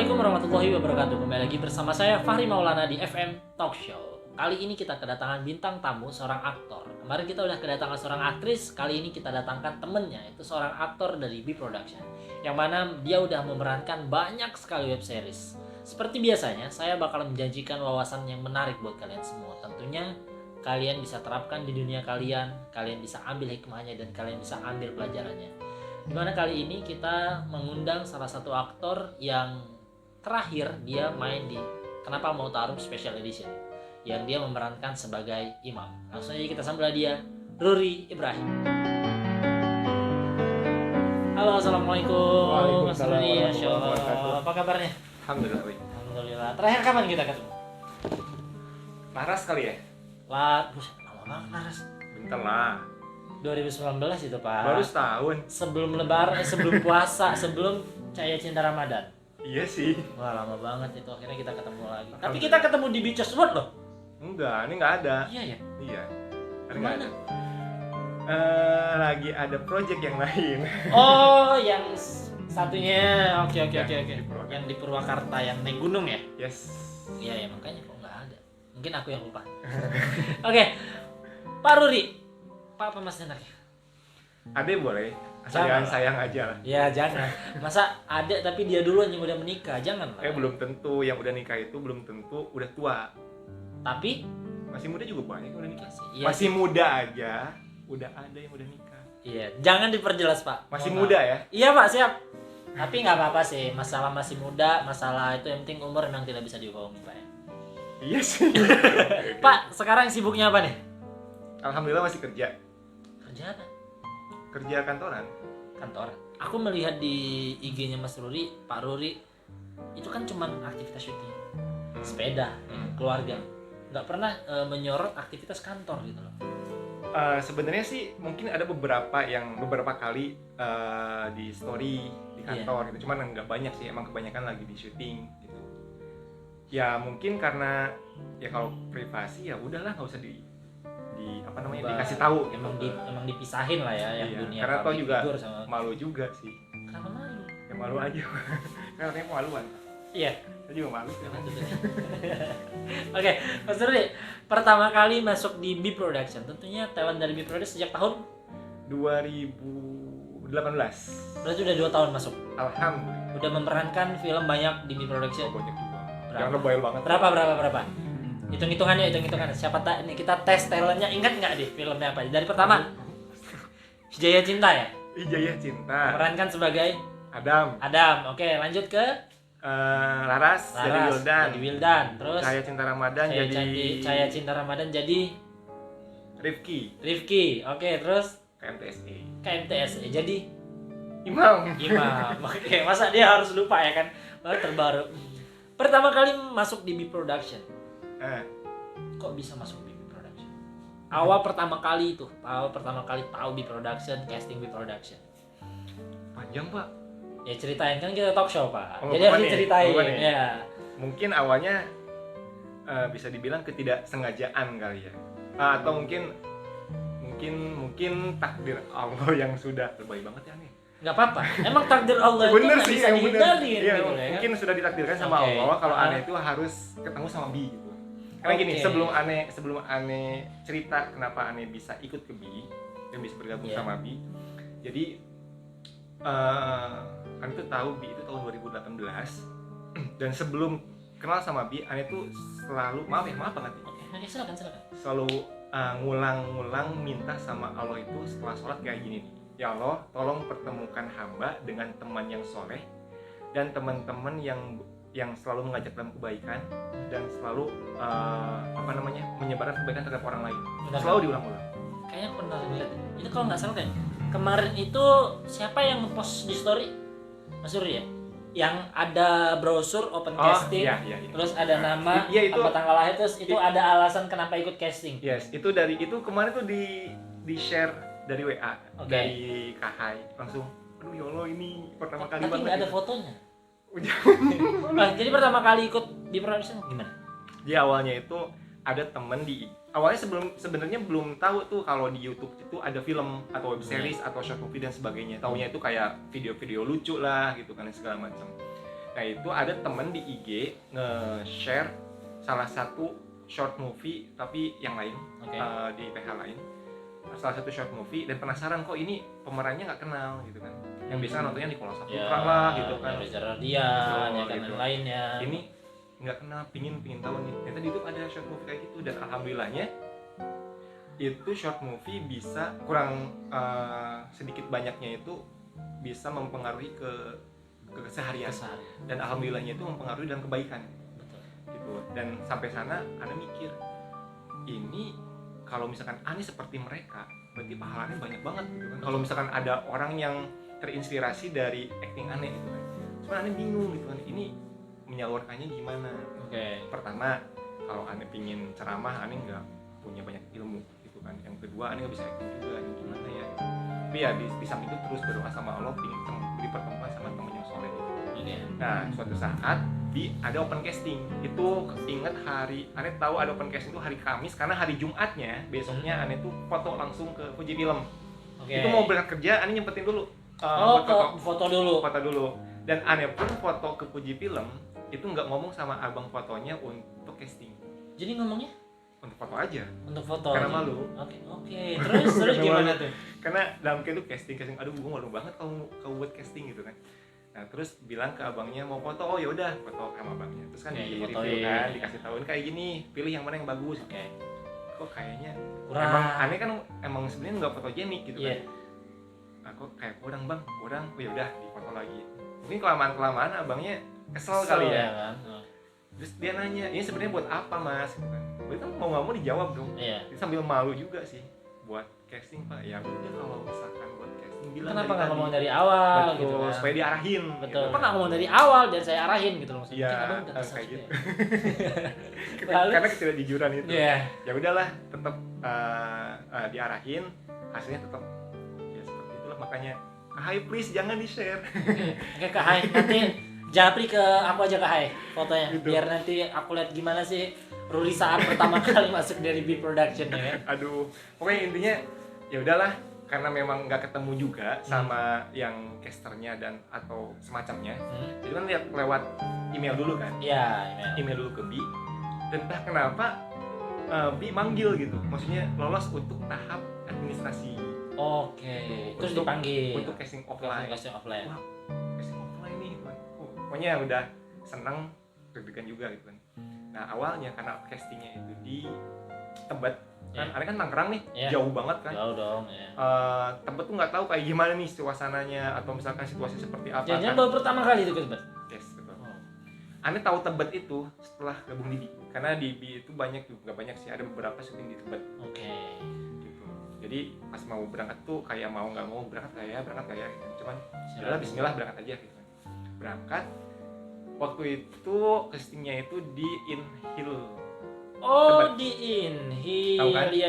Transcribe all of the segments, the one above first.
Assalamualaikum warahmatullahi wabarakatuh. Kembali lagi bersama saya Fahri Maulana di FM Talk Show. Kali ini kita kedatangan bintang tamu, seorang aktor. Kemarin kita udah kedatangan seorang aktris, kali ini kita datangkan temennya, itu seorang aktor dari B Production, yang mana dia udah memerankan banyak sekali web series. Seperti biasanya, saya bakal menjanjikan wawasan yang menarik buat kalian semua. Tentunya kalian bisa terapkan di dunia kalian bisa ambil hikmahnya dan kalian bisa ambil pelajarannya. Dimana kali ini kita mengundang salah satu aktor yang terakhir dia main di Kenapa Mau Taruh Special Edition, yang dia memerankan sebagai imam. Langsung aja kita sambut dia, Ruri Ibrahim. Halo, assalamualaikum. Waalaikumsalam Ruri, warahmatullahi wabarakatuh. apa kabarnya? Alhamdulillah. Alhamdulillah. Terakhir kapan kita ketemu? Laras kali ya? Buset, lama banget Laras. Bentar lah. 2019 itu Pak. Baru setahun. Sebelum lebaran, sebelum puasa, sebelum Cahaya Cinta Ramadan. Iya sih. Wah, lama banget itu, akhirnya kita ketemu lagi. Tapi kita ketemu di Beaches World loh. Enggak, ini nggak ada. Iya ya. Iya. Ini nggak Kemana? ada. Lagi ada project yang lain. Oh, yang satunya. Oke. Ya, di Purwakarta. Yang di Purwakarta, yang naik gunung ya? Yes. Iya ya, makanya kok nggak ada. Mungkin aku yang lupa. Oke. Pak Ruri. Pak apa Mas enaknya? Ade boleh. Asal Jangan. jangan sayang aja lah. Ya jangan. Masa ada tapi dia duluan yang udah menikah, jangan lah. Belum tentu yang udah nikah itu belum tentu udah tua. Tapi Masih muda juga banyak yang udah nikah. Iya Masih muda aja, udah ada yang udah nikah. iya, jangan diperjelas Pak. Masih Mohon muda maaf. ya? Iya Pak, siap. Tapi nggak apa-apa sih, masalah masih muda, masalah itu yang penting umur memang tidak bisa dibohongi Pak ya. Iya sih. Pak, sekarang sibuknya apa nih? Alhamdulillah masih kerja. Kerja apa? Kerja kantoran. Kantor. Aku melihat di IG-nya Mas Ruri, Pak Ruri, itu kan cuman aktivitas syuting, sepeda, keluarga. Nggak pernah menyorot aktivitas kantor gitu loh. Sebenarnya sih mungkin ada beberapa kali di story di kantor gitu, cuman nggak banyak sih, emang kebanyakan lagi di syuting gitu. Ya mungkin karena ya kalau privasi ya udahlah nggak usah dikasih tahu gitu. Emang dipisahin lah ya yang Iya, dunia karena toh public juga figure sama. malu juga sih. Kenapa malu? Ya malu aja. Karena katanya maluan. Iya. Saya juga malu ya kan. Oke, Mas Ruri, pertama kali masuk di B Production, tentunya talent dari B Production sejak tahun 2018. berarti udah 2 tahun masuk. Alhamdulillah. Udah memerankan film banyak di B Production. Banyak juga. Berapa? Yang lebay banget. Berapa? Hitung-hitungannya. Siapa ini kita tes talentnya, ingat nggak deh filmnya apa? Dari pertama, Jaya Cinta ya? Ijaya Cinta. Memerankan sebagai Adam. Oke, lanjut ke Laras jadi Wildan. Terus Cahaya Cinta Ramadan jadi Cahaya Cinta Ramadan jadi Rifki. Oke, terus KMTSE. KMTSE jadi Imam. Oke, masa dia harus lupa ya kan? Terbaru. Pertama kali masuk di B Production. Kok bisa masuk di B Production? Awal pertama kali tahu B Production, casting B Production. Panjang, Pak. Ya ceritain, kan kita talk show Pak. Oh, Jadi bukan harus nih, diceritain bukan nih. ya. Mungkin awalnya bisa dibilang ketidaksengajaan kali ya. Atau mungkin takdir Allah yang sudah lebay banget ya nih. Nggak apa-apa. Emang takdir Allah itu Bener nggak sih, bisa yang bener. dihindarin Iya, gitu ya. mungkin sudah ditakdirkan sama Oke. Allah kalau Ah. Ane itu harus ketemu sama Bi gitu. Karena gini, Oke. sebelum Ane cerita kenapa Ane bisa ikut ke Bi dan bisa bergabung Iya. sama Bi. Jadi Ane tuh tahu Bi itu tahun 2018 dan sebelum kenal sama Bi, Ane tuh selalu maaf banget nih. Oke, silakan. Selalu ngulang-ngulang minta sama Allah itu setelah sholat kayak gini nih. Ya Allah, tolong pertemukan hamba dengan teman yang soleh dan teman-teman yang selalu mengajak dalam kebaikan dan selalu menyebarkan kebaikan terhadap orang lain. Bentar. Selalu diulang-ulang. Kayaknya pernah lihat. Itu kalau nggak salah kan kemarin itu siapa yang nge-post di story? Mas Suri ya? Yang ada brosur open casting, iya, itu. terus ada nama, Iya, itu. tempat tanggal lahir, terus itu ada alasan kenapa ikut casting. Yes, itu kemarin tuh di share dari WA Oke. dari Kahai langsung. Aduh ya Allah, ini pertama kali Tapi banget. nggak ada gitu. fotonya. Udah. Jadi pertama kali ikut di production gimana? Di awalnya itu ada temen awalnya sebenarnya belum tahu tuh kalau di YouTube itu ada film atau web series atau short movie dan sebagainya. Taunya itu kayak video-video lucu lah gitu kan segala macam. Nah itu ada temen di IG nge-share salah satu short movie tapi yang lain, Oke. di PH lain, salah satu short movie, dan penasaran kok ini pemerannya nggak kenal gitu kan, yang biasa nontonnya di Kola Saputra lah gitu kan, Reza Radian, Betul, ya kan, gitu. yang lainnya. Ini nggak kenal, pingin tahu nih, ternyata di YouTube ada short movie kayak gitu, dan alhamdulillahnya itu short movie bisa kurang sedikit banyaknya itu bisa mempengaruhi ke keseharian, dan alhamdulillahnya itu mempengaruhi dalam kebaikan. Betul. Gitu. Dan sampai sana Ane mikir, ini kalau misalkan Ane seperti mereka berarti pahalanya banyak banget gitu kan. Kalau misalkan ada orang yang terinspirasi dari acting Ane gitu kan, cuma Ane bingung gitu kan, ini menyalurkannya gimana. Oke. Pertama, kalau Ane pingin ceramah, Ane nggak punya banyak ilmu gitu kan. Yang kedua, Ane nggak bisa acting juga, ini gimana ya gitu. Tapi ya di samping itu terus berdoa sama Allah, pingin dipertemukan sama temen yang soleh gitu. Oke. Nah, suatu saat ada open casting. Itu inget hari, Ane tahu ada open casting itu hari Kamis, karena hari Jumatnya besoknya Ane tuh foto langsung ke Fuji Film. Oke. Itu mau berangkat kerja, Ane nyempetin dulu. Foto dulu. Foto dulu. Dan Ane pun foto ke Fuji Film itu nggak ngomong sama abang fotonya untuk casting. Jadi ngomongnya Untuk foto aja. untuk foto. Karena aja? malu. Oke. Terus Karena gimana malu. tuh? Karena dalam kayak itu casting, aduh gue malu banget kalau buat casting gitu kan. Nah terus bilang ke abangnya mau foto, oh ya udah foto sama abangnya. Terus kan Oke, di difotoin. review kan, dikasih tahuin kayak gini, pilih yang mana yang bagus. Oke. Kok kayaknya Kurang. emang aneh kan, emang sebenarnya nggak fotogenik gitu Iya. kan. Aku kayak kurang bang, kurang. Oh ya udah difoto lagi. Mungkin kelamaan abangnya kesel kali ya. Kan? Terus dia nanya, ini sebenarnya buat apa mas? Gitu kan. Berarti kan mau nggak mau dijawab dong. Iya. Dia sambil malu juga sih, buat casting pak. Ya udah kalau misalkan buat casting bilang Kenapa dari nggak tadi. ngomong dari awal Betul, gitu kan? supaya diarahin. Betul. Gitu. Kenapa nggak ngomong dari awal dan saya arahin gitu loh maksudnya? Iya, Mungkin abang udah kesal kayak juga gitu. ya. Lalu? Karena ketidakjujuran itu. Iya. Ya udahlah, tetap diarahin, hasilnya tetap ya seperti itulah. Makanya Hai please jangan di-share. Oke Kak Hai, nanti japri ke aku aja Kak Hai fotonya, Gitu. biar nanti aku lihat gimana sih Ruri saat pertama kali masuk dari B Production ya kan. Aduh, pokoknya intinya ya udahlah, karena memang nggak ketemu juga sama yang casternya dan atau semacamnya. Jadi kan lihat lewat email dulu kan, Iya, email dulu ke Bi, dan entah kenapa Bi manggil gitu, maksudnya lolos untuk tahap administrasi. Oke. Terus Untuk- dipanggil untuk casting offline. Casting offline. Wah, casting offline nih gitu kan. Pokoknya udah seneng, deg-degan juga gitu kan. Nah awalnya karena castingnya itu di Tebet kan, Iya. Ane kan Tangerang nih, Iya. jauh banget kan. Jauh dong ya. Tebet tuh nggak tahu kayak gimana nih suasananya, atau misalkan situasi seperti apa Jangan kan. baru pertama kali itu ke Tebet. Yes, betul. Oh. Ane tahu Tebet itu setelah gabung di Bi, karena di Bi itu banyak, nggak banyak sih, ada beberapa syuting di Tebet Oke. gitu. Jadi pas mau berangkat tuh kayak mau nggak mau berangkat kayak gitu. Cuman yaudahlah Bismillah berangkat aja gitu kan. Berangkat, waktu itu castingnya itu di Inhil. Oh, Tebet. di Inhil. Tahu kan? Iya.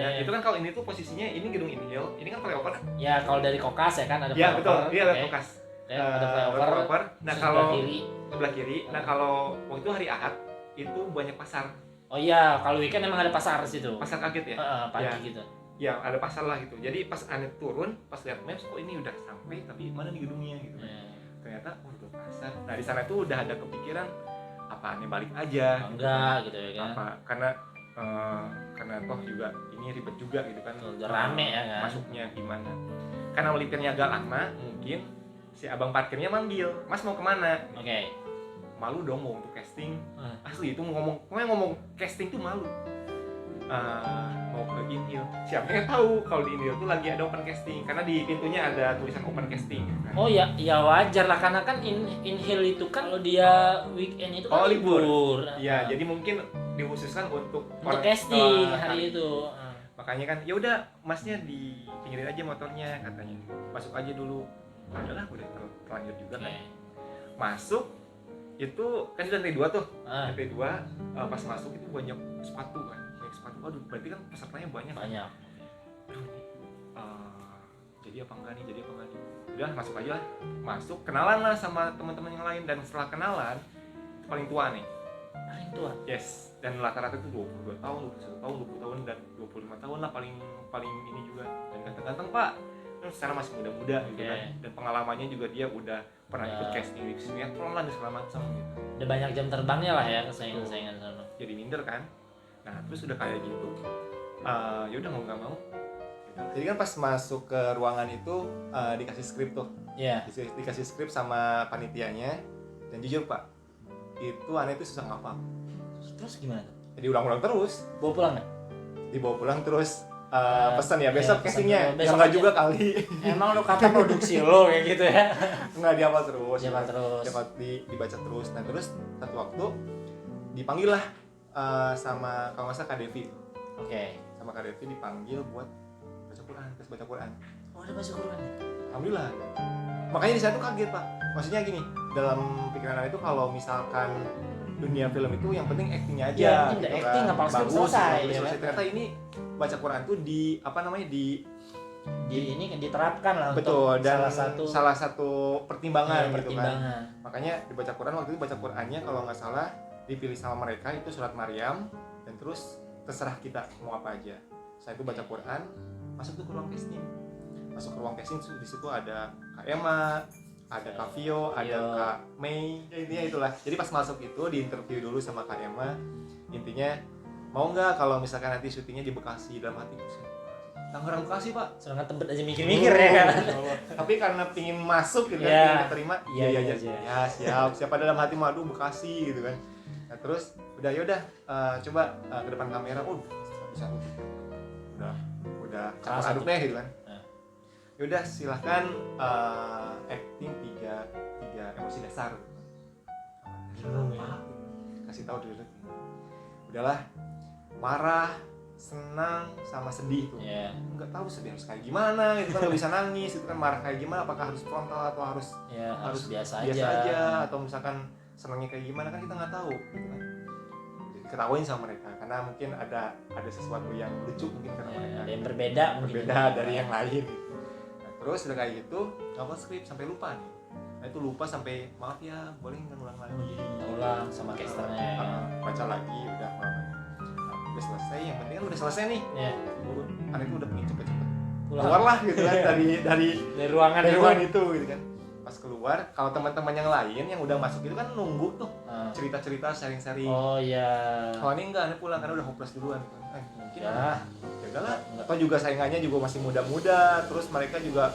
Nah, itu kan kalau ini tuh posisinya ini gedung Inhil, ini kan flyover kan? Ya kalau dari Kokas ya kan ada Iya betul, iya ada Oke. Kokas. Ada flyover. Nah Terus kalau sebelah kiri. sebelah kiri, nah kalau waktu itu hari Ahad itu banyak pasar, Oh iya, kalau weekend emang ada pasar di situ. pasar kaget ya. Pagi Ya. gitu. Ya ada pasar lah gitu. Jadi pas Ane turun, pas lihat maps, kok ini udah sampai, tapi mana nih gedungnya gitu. Ya. Ternyata udah pasar. Nah di sana tuh udah ada kepikiran apa Ane balik aja. Enggak gitu ya kan. Apa karena toh juga ini ribet juga gitu kan. Betul, udah rame ya kan. Masuknya gimana? Karena melipirnya agak lama, mungkin si abang parkirnya manggil, Mas mau kemana? Oke. Malu dong mau untuk casting. Hmm. Asli itu ngomong casting tuh malu. Mau ke Inhil, siapa yang tahu kalau di Inhil tuh lagi ada open casting, karena di pintunya ada tulisan open casting kan. Oh ya, ya wajar lah karena kan Inhil itu kan kalau dia weekend itu kan libur. Iya, jadi mungkin dikhususkan untuk casting orang- hari itu. Makanya kan ya udah masnya dipinggirin aja motornya katanya, masuk aja dulu. Udahlah, udah terlanjur juga kan. Masuk itu kan sudah lantai 2 tuh. Lantai 2 pas masuk itu banyak sepatu kan. Banyak sepatu. Aduh, berarti kan pesertanya banyak. Banyak. Jadi apa enggak nih? Udah masuk aja lah. Masuk, kenalan lah sama teman-teman yang lain, dan setelah kenalan itu paling tua nih. Paling tua. Yes, dan rata-rata itu 22 tahun, 21 tahun, 20 tahun, dan 25 tahun lah paling ini juga. Dan ganteng-ganteng Pak, secara masih muda-muda gitu kan. Dan pengalamannya juga dia udah pernah ikut casting di sinetron lah dan segala macam gitu. Udah banyak jam terbangnya lah ya saingan sana. Jadi minder kan. Nah terus udah kayak gitu, ya udah mau nggak mau. Jadi kan pas masuk ke ruangan itu dikasih skrip tuh, dikasih skrip sama panitianya. Dan jujur Pak, itu aneh itu susah ngapal. Terus gimana tuh? Jadi ulang-ulang terus. Bawa pulang nggak? Dibawa pulang terus. Pesan ya besok castingnya, besok ya nggak aja. juga kali. Emang lu kata produksi lo kayak gitu ya? Nggak dihafal terus. Dibaca terus. Nah terus satu waktu dipanggil lah sama kalau nggak salah Kak Devi. Oke. Sama Kak Devi dipanggil buat tes baca Quran. Oh ada baca Quran. Alhamdulillah. Makanya di sana tuh kaget Pak. Maksudnya gini, dalam pikiran saya itu kalau misalkan dunia film itu yang penting actingnya aja. Ya, penting gitu acting kan. ngapal skrip Bagus, selesai. bagus, Ya, selesai. Ternyata ini baca Quran tuh ini diterapkan lah betul, untuk dan salah satu pertimbangan, ya, gitu kan. Makanya dibaca Quran waktu itu baca Qurannya kalau nggak salah dipilih sama mereka itu surat Maryam dan terus terserah kita mau apa aja. Saya itu baca Quran, masuk tuh ke ruang casting. Masuk ke ruang casting di situ ada Kak Emma, ada Kak Vio, ada Kak Mei, intinya itulah. Jadi pas masuk itu di interview dulu sama Kak Emma, intinya mau nggak kalau misalkan nanti syutingnya di Bekasi. Dalam hati Tangerang Bekasi Pak, sedangkan tebet aja mikir-mikir ya kan. Tapi karena pingin masuk gitu kan, pingin diterima, iya aja. Ya siapa dalam hati madu Bekasi gitu kan. Nah terus udah yaudah coba ke depan kamera, bisa udah campur aduk deh gitu kan. Yaudah silahkan acting tiga emosi dasar. Kasih tahu dulu. Udahlah, marah, senang sama sedih tuh. Nggak tahu sedih harus kayak gimana, itu kan nggak bisa nangis, itu kan marah kayak gimana, apakah harus frontal atau harus biasa aja atau misalkan senangnya kayak gimana kan kita nggak tahu gitu kan. Jadi ketawain sama mereka karena mungkin ada sesuatu yang lucu mungkin karena mereka ada yang berbeda dari yang lain. Nah, terus udah kayak gitu ngapal skrip sampai lupa nih. Nah itu lupa sampai maaf ya boleh nggak ulang lagi. Ulang sama casternya. Baca lagi udah udah selesai, yang penting kan udah selesai nih. Aneh itu udah pengen cepet-cepet keluar lah gitu kan dari ruangan itu gitu kan. Pas keluar, kalau teman-teman yang lain yang udah masuk itu kan nunggu tuh cerita-cerita, sharing-sharing. Oh iya. Kalau ini enggak, aneh pulang karena udah hopeless duluan gitu. Mungkin ya udahlah. Atau juga saingannya juga masih muda-muda, terus mereka juga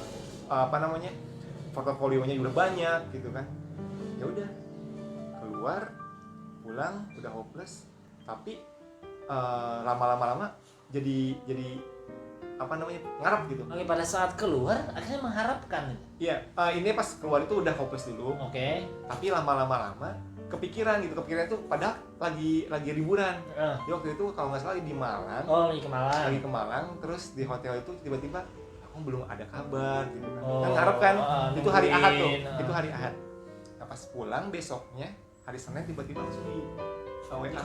portofolionya juga banyak gitu kan. Ya udah keluar, pulang udah hopeless, tapi lama-lama jadi ngarep gitu. Oke, pada saat keluar akhirnya mengharapkan. Iya, ini pas keluar itu udah hopeless dulu. Oke. Tapi lama-lama kepikiran itu padahal lagi liburan. Di waktu itu kalau nggak salah di Malang. Oh, lagi ke Malang, terus di hotel itu tiba-tiba aku belum ada kabar gitu kan. Kan ngarep kan, itu hari Ahad tuh. Itu hari Ahad. Nah, pas pulang besoknya hari Senin tiba-tiba langsung di kontak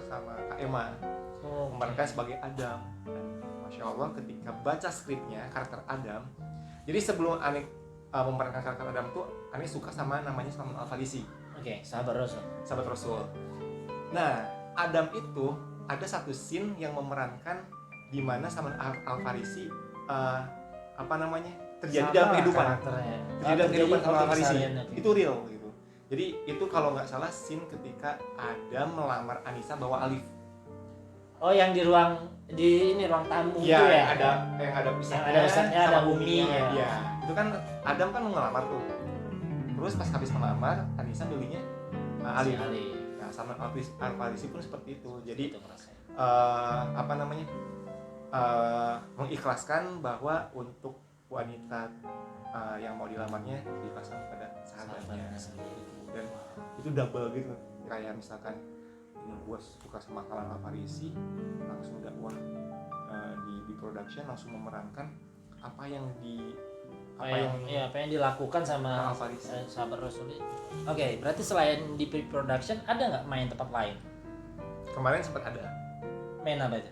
sama Kak Emma. Memerankan sebagai Adam. Dan Masya Allah ketika baca skripnya karakter Adam. Jadi sebelum Aneh memerankan karakter Adam tuh Aneh suka sama namanya Salman Al-Farisi. Oke, sahabat Rasul. Nah, Adam itu ada satu scene yang memerankan di mana Salman Al-Farisi terjadi dalam kehidupan. Terjadi dalam kehidupan Salman Al-Farisi. Itu real gitu. Jadi itu kalau nggak salah scene ketika Adam melamar Anissa bawa Alif. Oh, yang di ruang tamu ya, itu ya? Yang ada ustadznya, ada Umi ya. Iya. Itu kan Adam kan mau ngelamar tuh. Terus pas habis melamar, Anissa milihnya Alif. Nah, sama Al-Farisi pun seperti itu. Jadi mengikhlaskan bahwa untuk wanita yang mau dilamarnya diikhlaskan pada sahabatnya. Dan itu double gitu. Kayak misalkan ini gue suka sama Salman Al-Farisi, langsung dakwah di production, langsung memerankan apa yang dilakukan sama sahabat Rasul. Oke, berarti selain di pre-production ada nggak main tempat lain? Kemarin sempat ada. Main apa itu?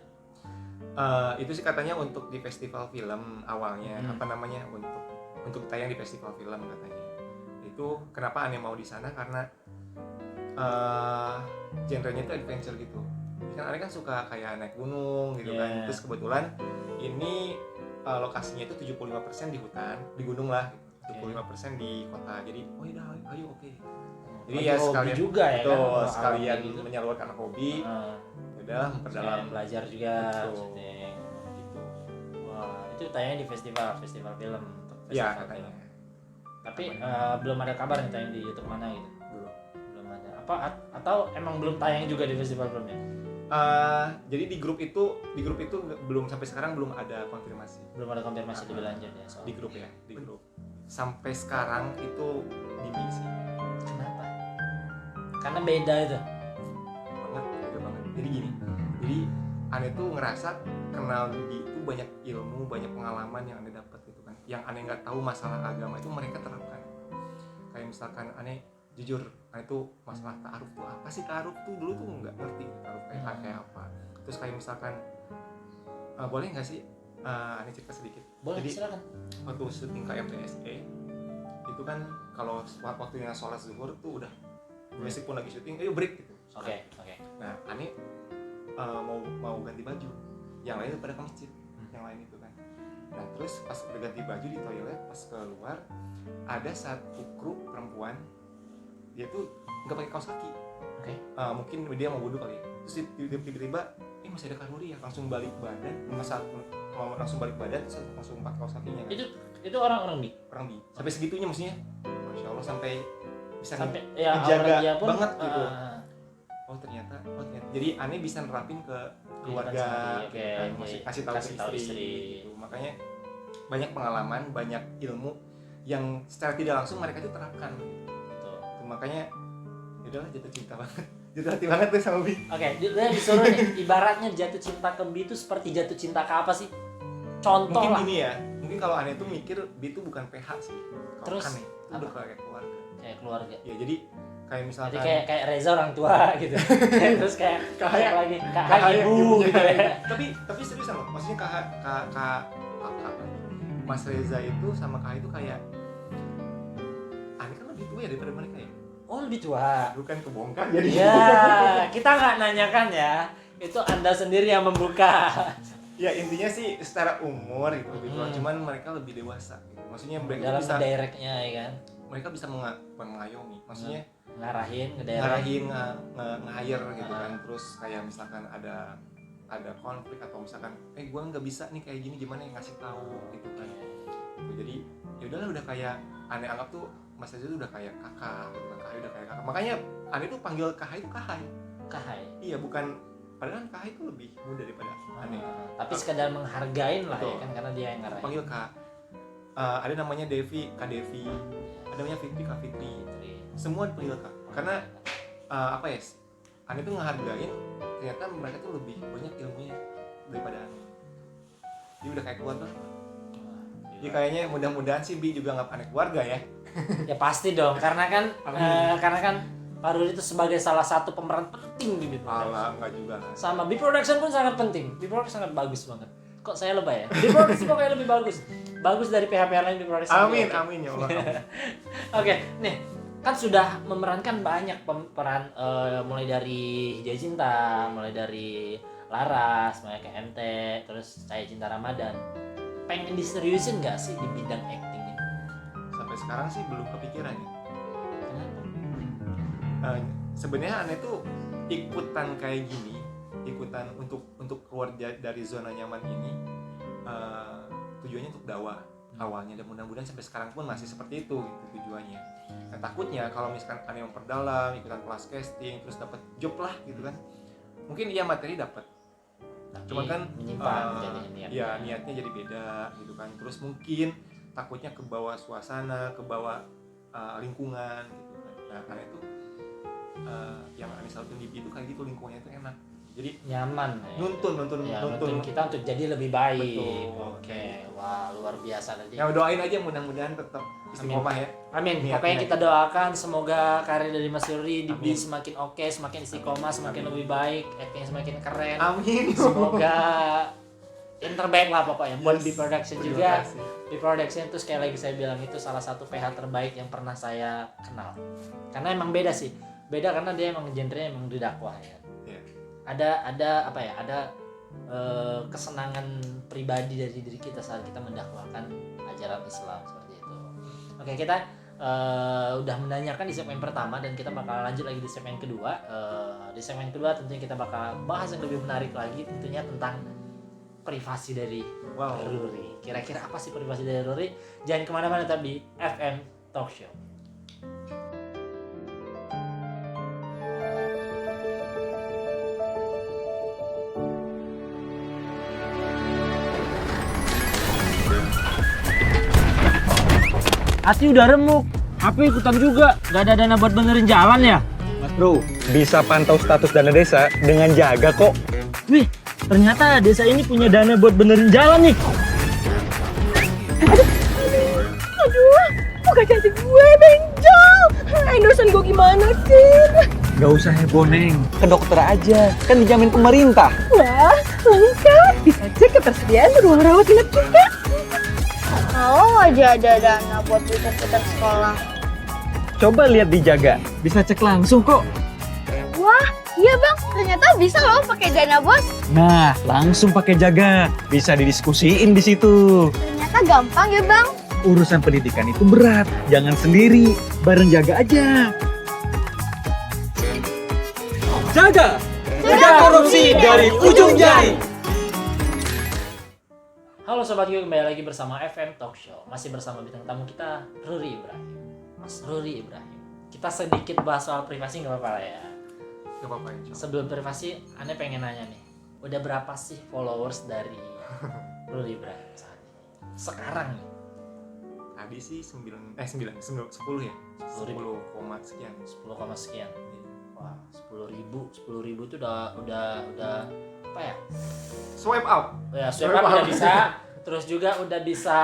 Itu sih katanya untuk di festival film awalnya, untuk tayang di festival film katanya. Itu kenapa Aneh mau di sana karena genrenya itu adventure gitu. Kan Aneh kan suka kayak naik gunung gitu kan. Terus kebetulan ini lokasinya itu 75% di hutan, di gunung lah. 25% di kota. Jadi oh ya udah ayo oke. Jadi Bagi ya hobi sekalian juga ya betul, kan, sekalian gitu. menyalurkan hobi. Heeh. Ya udah memperdalam Sekalian belajar juga Betul. syuting. gitu. Wah, itu tayang di festival film. Ya Festival katanya. film. Tapi belum ada kabar nih tayang di YouTube mana gitu. Belum ada. Atau emang belum tayang juga di festival filmnya? Jadi di grup itu belum sampai sekarang belum ada konfirmasi. Belum ada konfirmasi lebih lanjut ya soal. Di grup sampai sekarang itu dini sih Kenapa? Karena beda itu. beda banget. Jadi gini, jadi Ane tuh ngerasa kenal Bibi itu banyak ilmu, banyak pengalaman yang Ane dapat gitu kan. Yang Ane nggak tahu masalah agama itu mereka terapkan. Kayak misalkan Ane jujur, Ane tuh masalah ta'aruf tuh apa sih, ta'aruf tuh dulu tuh nggak ngerti ta'aruf kayak apa. Terus kayak misalkan boleh nggak sih Ane cerita sedikit? Boleh, Jadi silakan. waktu syuting KMTSE itu kan kalau waktunya sholat zuhur tuh udah meskipun lagi syuting ayo break gitu. Oke. Nah Ane mau ganti baju, yang lain pada ke masjid, yang lain itu kan. Nah terus pas udah ganti baju di toilet, pas keluar ada satu kru perempuan, dia tuh nggak pakai kaos kaki. Oke. Mungkin dia mau wudhu kali ya. Terus tiba-tiba masih ada kalori ya, langsung balik badan, langsung balik badan terus langsung pakai kaos kakinya kan. Itu orang Orang di sampai segitunya maksudnya, masya Allah sampai bisa sampai ya menjaga dia pun banget gitu. Oh ternyata jadi Ane bisa nerapin ke keluarga sendiri, kan, kasih tahu ke istri gitu. Makanya banyak pengalaman, banyak ilmu yang secara tidak langsung mereka itu terapkan gitu. Makanya udahlah jatuh cinta banget, jatuh hati banget tuh sama Bi. Oke, dia disuruh nih, ibaratnya jatuh cinta ke Bi itu seperti jatuh cinta ke apa sih? Contoh Mungkin lah. gini ya, mungkin kalau Ane tuh mikir Bi itu bukan PH sih. Kalau Terus Ane itu udah kayak keluarga. Kayak keluarga. Ya jadi kayak misalkan Jadi kayak Reza orang tua gitu. Terus kayak lagi kakak ibu ibunya. gitu ya. Tapi seriusan loh, maksudnya kakak Mas Reza itu sama kakak itu kayak Ane kan lebih tua ya daripada mereka ya. Oh, lebih tua. Bukan kebongkar jadi. Ya, kita nggak nanyakan ya. Itu Anda sendiri yang membuka. Ya intinya sih secara umur itu lebih tua, cuman mereka lebih dewasa gitu. Maksudnya mereka Dalam bisa directnya ya kan. mereka bisa mengayomi, maksudnya Ngarahin, ngarahin, nge-hire gitu kan. Terus kayak misalkan ada konflik atau misalkan gua nggak bisa nih kayak gini, gimana yang ngasih tahu gitu kan. Gitu. Jadi ya udahlah, udah kayak Ane anggap tuh Mas Reza tuh udah kayak kakak gitu kan. Kahai udah kayak kakak. Makanya Ane tuh panggil Kahai itu Kahai. Kahai. Iya, bukan, padahal Kahai itu lebih muda daripada Ane. Tapi sekadar menghargain lah Betul. ya kan, karena dia yang ngarahin. Panggil Kak. Ada namanya Devi, Kak Devi. Ada namanya Fitri, Kak Fitri. Semua dipanggil Kak. Karena apa ya? Ane tuh ngehargain, ternyata mereka tuh lebih banyak ilmunya daripada Ane. Dia udah kayak keluarga. Jadi kayaknya mudah-mudahan sih Bi juga nggak Ane keluarga ya. Ya pasti dong, karena kan Pak Rudi itu sebagai salah satu pemeran penting di Bi Production. Alah, nggak juga lah. Sama Bi Production pun sangat penting. Bi Production sangat bagus banget. Kok saya lebay ya? Bi Production pokoknya lebih bagus. Bagus dari pihak-pihak lain Bi Production. Amin, Oke. amin ya Allah. Amin. Oke, nih kan sudah memerankan banyak peran mulai dari Hijai Cinta, mulai dari Laras, mulai ke MT, terus Cahaya Cinta Ramadan. Pengen diseriusin nggak sih di bidang acting ini? Sampai sekarang sih belum kepikiran ya. Kenapa? Sebenarnya Ane tuh ikutan kayak gini, ikutan untuk keluar dari zona nyaman ini, tujuannya untuk dakwah awalnya, dan mudah-mudahan sampai sekarang pun masih seperti itu gitu tujuannya. Nah, takutnya kalau misalkan Ane memperdalam, ikutan kelas casting, terus dapat job lah gitu kan, mungkin iya materi dapat, cuman kan menyimpan jadinya niatnya. ya niatnya jadi beda gitu kan. Terus mungkin takutnya ke bawah suasana, ke bawah lingkungan gitu kan. Nah karena itu yang Ane salutin di itu kayak gitu, lingkungannya itu enak, jadi nyaman ya. nuntun kita untuk jadi lebih baik. Betul. Oke, wah luar biasa tadi. ya doain aja mudah-mudahan tetap istiqomah ya. Amin. Niat, Pokoknya niat. kita doakan semoga karir dari Mas Rudi di Amin. semakin oke, semakin istiqomah, semakin lebih baik, acting semakin keren. Amin. Semoga yang terbaik lah pokoknya buat Bi Production Terima juga. kasih. Bi Production itu sekali lagi saya bilang itu salah satu PH terbaik yang pernah saya kenal. Karena emang beda sih. Beda karena dia emang genrenya emang di dakwah ya. Iya. Ada apa ya? Ada kesenangan pribadi dari diri kita saat kita mendakwahkan ajaran Islam seperti itu. Oke, Oke, kita udah menanyakan di segmen pertama dan kita bakal lanjut lagi di segmen kedua. Di segmen kedua tentunya kita bakal bahas yang lebih menarik lagi, tentunya tentang privasi dari Ruri. Kira-kira apa sih privasi dari Ruri? Jangan kemana-mana, tetap di FM Talk Show. Hati udah remuk, HP ikutan juga. Gak ada dana buat benerin jalan ya? Mas Bro, bisa pantau status dana desa dengan Jaga kok. Wih, ternyata desa ini punya dana buat benerin jalan nih. Aduh, muka cantik gue benjol. Endorsean gue gimana sih? Gak usah heboh, Neng. Ke dokter aja, kan dijamin pemerintah. Wah, lengkap. Bisa cek ketersediaan ruang rawat inap juga. Kalau aja ada dana buat putar-putar sekolah. Coba lihat di Jaga, bisa cek langsung kok. Wah, iya bang, ternyata bisa loh pakai dana bos. Nah, langsung pakai Jaga, bisa didiskusiin di situ. Ternyata gampang ya bang. Urusan pendidikan itu berat, jangan sendiri, bareng Jaga aja. Jaga, cegah korupsi dari ujung jari. Halo Sobat Gue, kembali lagi bersama FM Talk Show. Masih bersama bintang tamu kita, Ruri Ibrahim. Mas Ruri Ibrahim. Kita sedikit bahas soal privasi, gak apa-apa lah ya. Gak apa-apa, insya Allah. Sebelum privasi, Ane pengen nanya nih. Udah berapa sih followers dari Ruri Ibrahim saat ini? Sekarang nih. Tadi sih 10 ya? 10 koma sekian. 10, sekian. Wah, 10.000 itu udah apa ya? Swipe up. Ya, swipe up udah bisa. Terus juga udah bisa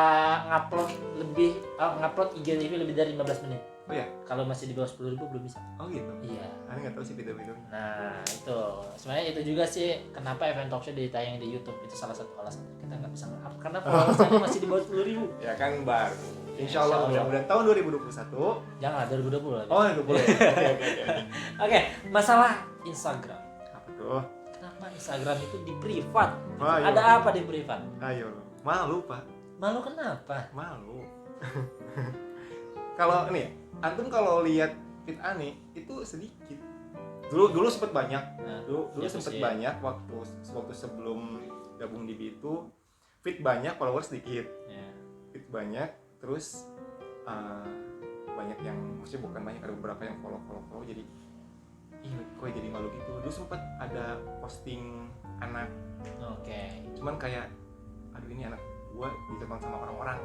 ngupload IGTV lebih dari 15 menit. Oh ya? Kalau masih di bawah 10.000 belum bisa. Oh gitu? Iya. Ane gak tahu sih video-video. Nah, itu. Sebenarnya itu juga sih kenapa event talk show ditayang di YouTube. Itu salah satu alasan kita nggak bisa nge-up karena followersnya masih di bawah 10.000. Ya kan baru. Insya Allah Insya Allah. mudah-mudahan tahun 2021. Jangan 2020 lagi. Oh, 2020. Oke. Oke, masalah Instagram. Apa tuh? Kenapa Instagram itu di privat? Wah, iya. Ada apa di privat? Ayo, malu Pak. Malu kenapa? Malu. Kalau ini ya, antum kalau lihat feed Ane itu sedikit. Dulu sempet banyak. Nah, Dulu ya, sempet sih. banyak waktu sebelum gabung di itu feed banyak, followers sedikit. Ya. Feed banyak, terus banyak yang maksudnya bukan banyak, ada beberapa yang follow jadi kok jadi malu gitu. Dulu sempet ada posting anak, Oke. cuman kayak aduh ini anak gua ditonton sama orang-orang.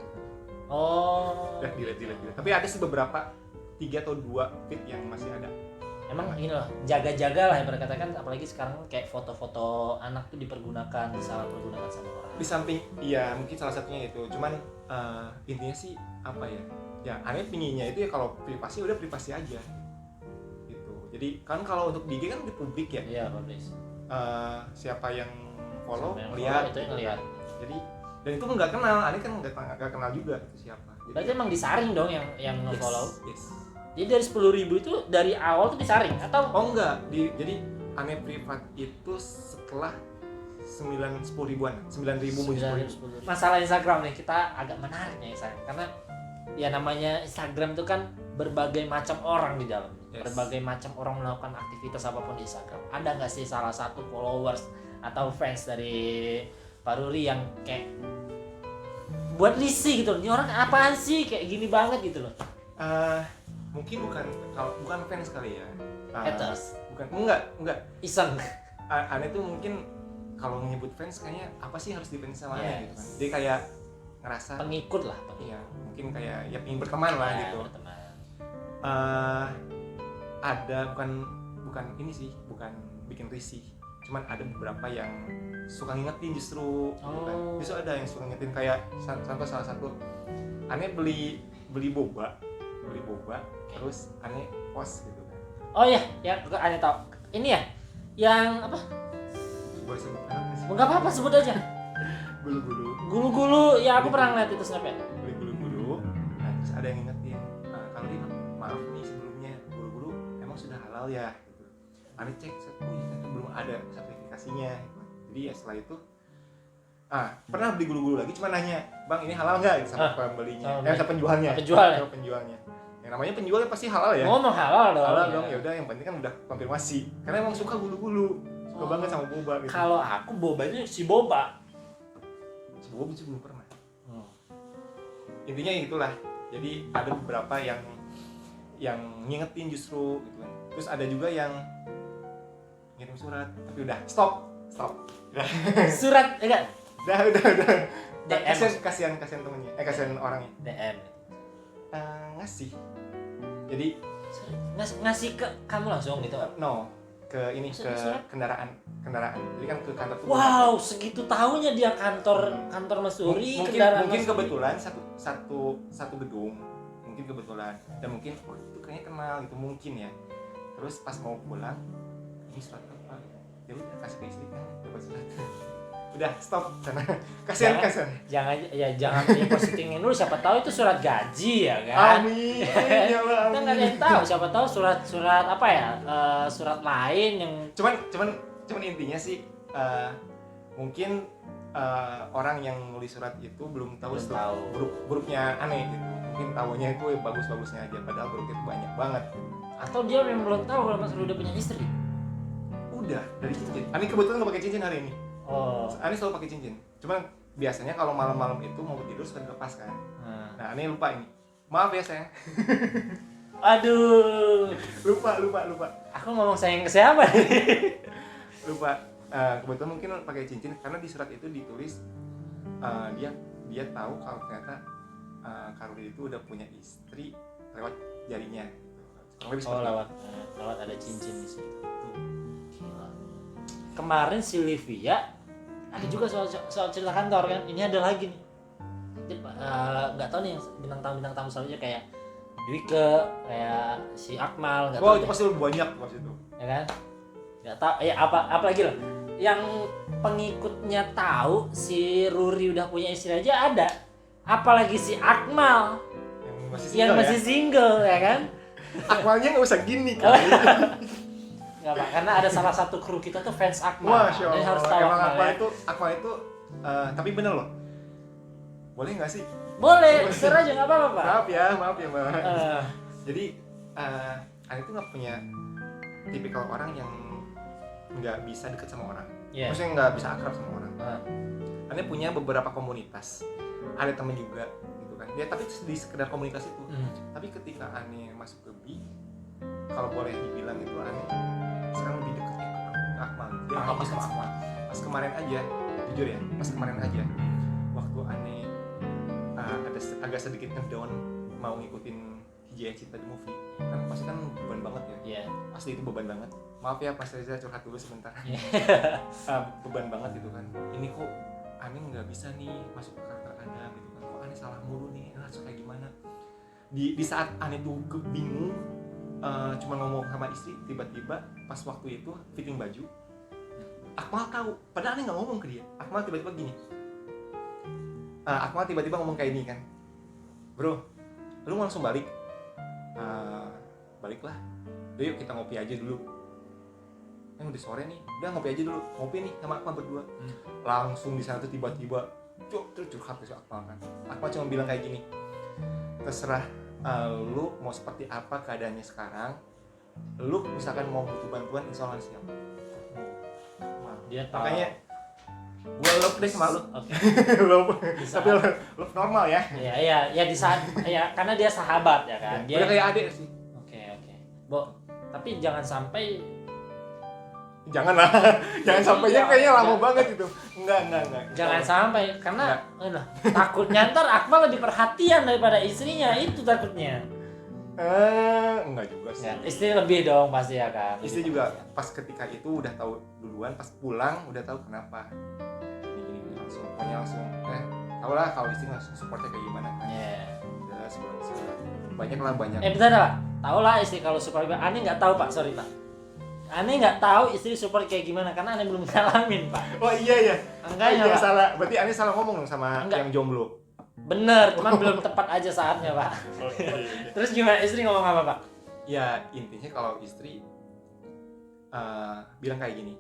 Oh. Udah delete. Tapi ada sih beberapa 3 atau 2 feed yang masih ada. Emang ini loh, jaga-jaga lah ya katakan, apalagi sekarang kayak foto-foto anak tuh disalahpergunakan sama orang. Di samping iya mungkin salah satunya itu, cuman intinya sih apa ya? Ya aneh pinginnya itu ya kalau privasi udah privasi aja. Gitu. Jadi kan kalau untuk di IG kan di publik ya. Iya, publish. Siapa yang follow Siapa yang lihat follow, itu yang lihat. Jadi dan itu nggak kenal, aneh kan nggak kenal juga itu siapa. Jadi, Berarti emang disaring dong yang nge-follow. Yes. Jadi dari 10.000 itu dari awal tuh disaring atau Oh enggak, jadi aneh privat itu setelah 10 ribuan, 9.000 muncul 10.000. Masalah Instagram nih, kita agak menarik nih Instagram karena ya namanya Instagram itu kan berbagai macam orang di dalam. Yes. Berbagai macam orang melakukan aktivitas apapun di Instagram. Ada nggak sih salah satu followers atau fans dari Pak Ruri yang kayak buat risih gitu loh, ini orang apaan sih kayak gini banget gitu loh. Mungkin bukan fans kali ya. Haters. Enggak. Iseng. Aneh tuh mungkin kalau menyebut fans kayaknya apa sih harus difans sama aneh gitu kan. Yes. Dia kayak ngerasa Pengikut lah, iya, mungkin kayak ya pengen berteman lah Ya, gitu. berteman. Ada bukan ini sih, bukan bikin risih. Cuman ada beberapa yang suka ngingetin justru gitu kan. Justru ada yang suka ngingetin kayak contoh salah satu aneh beli boba terus aneh post gitu kan. Oh iya, ya aneh tahu. Ini ya yang apa? Boleh sebut merek sih? Enggak apa-apa, sebut aja. Gulu-gulu. Gulu-gulu, ya aku pernah ngeliat itu snapnya. Beli gulu-gulu. Nah, terus ada yang ngingetin, kalau ini maaf nih sebelumnya gulu-gulu emang sudah halal ya gitu. Aneh cek, ternyata belum ada sertifikasinya gitu. Jadi ya setelah itu pernah beli gulu-gulu lagi, cuma nanya, bang ini halal nggak sama pembelinya, sama penjualnya. Penjualnya. Sama penjualnya. Yang namanya penjualnya pasti halal ya. Ngomong halal dong. Halal ya. dong, ya udah yang penting kan udah konfirmasi. Karena emang suka gulu-gulu, suka banget sama boba gitu. Kalau aku bobanya si boba. Si boba sih belum pernah. Intinya itulah. Jadi ada beberapa yang ngingetin justru gitu kan. Terus ada juga yang ngirim surat, tapi udah stop. Surat enggak? Udah. DM. Kasihan temennya, kasihan orangnya. DM. Ngasih. Jadi ngasih ke kamu langsung gitu. no, ke ini ke Surat? kendaraan. Jadi kan ke kantor tuh. Wow, segitu tahunya dia kantor Mas Uri, kendaraan mungkin Mas Uri. kebetulan satu gedung. Mungkin kebetulan dan mungkin itu kayaknya kenal gitu mungkin ya. Terus pas mau pulang, ini surat apa? Ya udah kasih ke istri kan dapat surat. Udah stop karena kasihan. Jangan positingin dulu, siapa tahu itu surat gaji ya kan. Amin. Ya Allah, Kita nggak ada yang tahu, siapa tahu surat apa ya, surat lain yang Cuman intinya sih mungkin orang yang nulis surat itu belum tahu buruknya aneh gitu. Mungkin tahunya itu bagus-bagusnya aja, padahal buruknya itu banyak banget. atau dia memang belum tahu kalau Mas Uri udah punya istri. Udah dari cincin. Ani kebetulan nggak pakai cincin hari ini. Oh. Ani selalu pakai cincin. Cuman biasanya kalau malam-malam itu mau tidur suka dilepas kan. Nah, Ani lupa ini. Maaf ya sayang. Aduh. lupa. Aku ngomong sayang ke siapa nih? Lupa. Kebetulan mungkin pakai cincin karena di surat itu ditulis dia tahu kalau ternyata Karuli itu udah punya istri lewat jarinya. Kurang lebih seperti lewat ada cincin di situ. Gila. Kemarin si Livia ada juga soal cerita kantor kan. Ini ada lagi nih. Nggak tahu nih yang bintang tamu selanjutnya kayak Dwike, kayak si Akmal, nggak tahu. Wah, itu pasti lebih banyak pas itu. Ya kan? Nggak tahu. Ya apa lagi loh? Yang pengikutnya tahu si Ruri udah punya istri aja ada. Apalagi si Akmal yang masih single ya kan? Akmalnya nggak usah gini kan. Nggak Pak, karena ada salah satu kru kita tuh fans Akmal. Masya Jadi harus Allah. tahu Emang Akmal ya. Akmal itu tapi bener loh. Boleh nggak sih? Boleh, share aja nggak apa-apa Pak. Maaf ya Mbak. Eh, Jadi Ani tuh nggak punya tipikal orang yang nggak bisa deket sama orang. Iya. Maksudnya nggak bisa akrab sama orang. eh, Ani punya beberapa komunitas. Ada temen juga gitu kan. Dia tapi di sekedar komunitas itu. Tapi ketika Ani masuk ke BI, kalau boleh dibilang itu Ani sekarang lebih deket ke Akmal. Dia apa sama Akmal. Pas kemarin aja, jujur ya, waktu Ani ada agak sedikit ngedown mau ngikutin Hijaya Cinta the Movie, kan pasti kan beban banget ya. Iya. Pasti itu beban banget. Maaf ya Mas Reza, curhat dulu sebentar. Beban banget gitu kan. Ini kok Ani nggak bisa nih masuk ke karakter Adam gitu kan. Kok Ani salah mulu nih, harus kayak gimana? Di saat Ani tuh bingung, cuma ngomong sama istri, tiba-tiba pas waktu itu fitting baju, Akmal tahu. Padahal Ani nggak ngomong ke dia. Akmal tiba-tiba gini. Akmal tiba-tiba ngomong kayak ini kan, bro, lu mau langsung balik? Baliklah. Udah yuk kita ngopi aja dulu. Udah sore nih, udah ngopi aja dulu. Ngopi nih sama Akmal berdua. Langsung di sana tuh tiba-tiba curhat ke si Akmal kan. Akmal cuma bilang kayak gini, terserah lu mau seperti apa keadaannya sekarang. Lu misalkan mau butuh bantuan, insya Allah siap. Dia tahu. Makanya gue love deh sama lu. Oke. Love. Tapi love normal ya. Iya di saat ya karena dia sahabat ya kan. Dia Udah kayak adik sih. Oke. Bo, tapi jangan sampai Jangan lah. Jangan sampainya kayaknya lama banget itu. Enggak. jangan sampai karena takutnya ntar Akmal lebih perhatian daripada istrinya, itu takutnya. Enggak juga sih. Ya, istri lebih dong pasti ya kan. Istri juga pas ketika itu udah tahu duluan, pas pulang udah tahu kenapa. Ini langsung tahu lah kalau istri langsung supportnya kayak gimana kan. Iya. Udah sebelum banyak. Bentar Pak. Tahu lah istri kalau support. Ani nggak tahu Pak, sorry Pak. Ani nggak tahu istri support kayak gimana karena Ani belum ngalamin Pak. Oh iya. Enggak ya Pak. Salah. Berarti Ani salah ngomong dong sama Enggak. yang jomblo. Bener, cuman belum tepat aja saatnya Pak. Oke. Terus gimana istri ngomong apa Pak? Ya intinya kalau istri bilang kayak gini,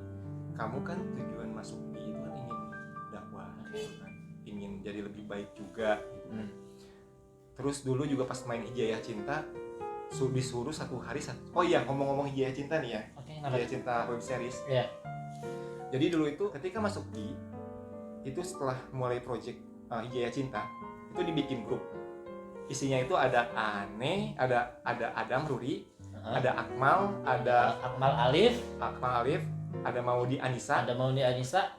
kamu kan tujuan masuk BI itu kan ingin dakwah, gitu kan. Ingin jadi lebih baik juga gitu kan. Terus dulu juga pas main Hijayah Cinta disuruh satu hari oh iya, ngomong-ngomong Hijayah Cinta nih ya. Oke, Hijayah Cinta web series. Iya. Jadi dulu itu ketika masuk itu setelah mulai project Hijayah Cinta itu dibikin grup. Isinya itu ada Ane, ada Adam Ruri, ada Akmal, ada Akmal Alif, ada Maudi Anissa, ada Mauni Anissa,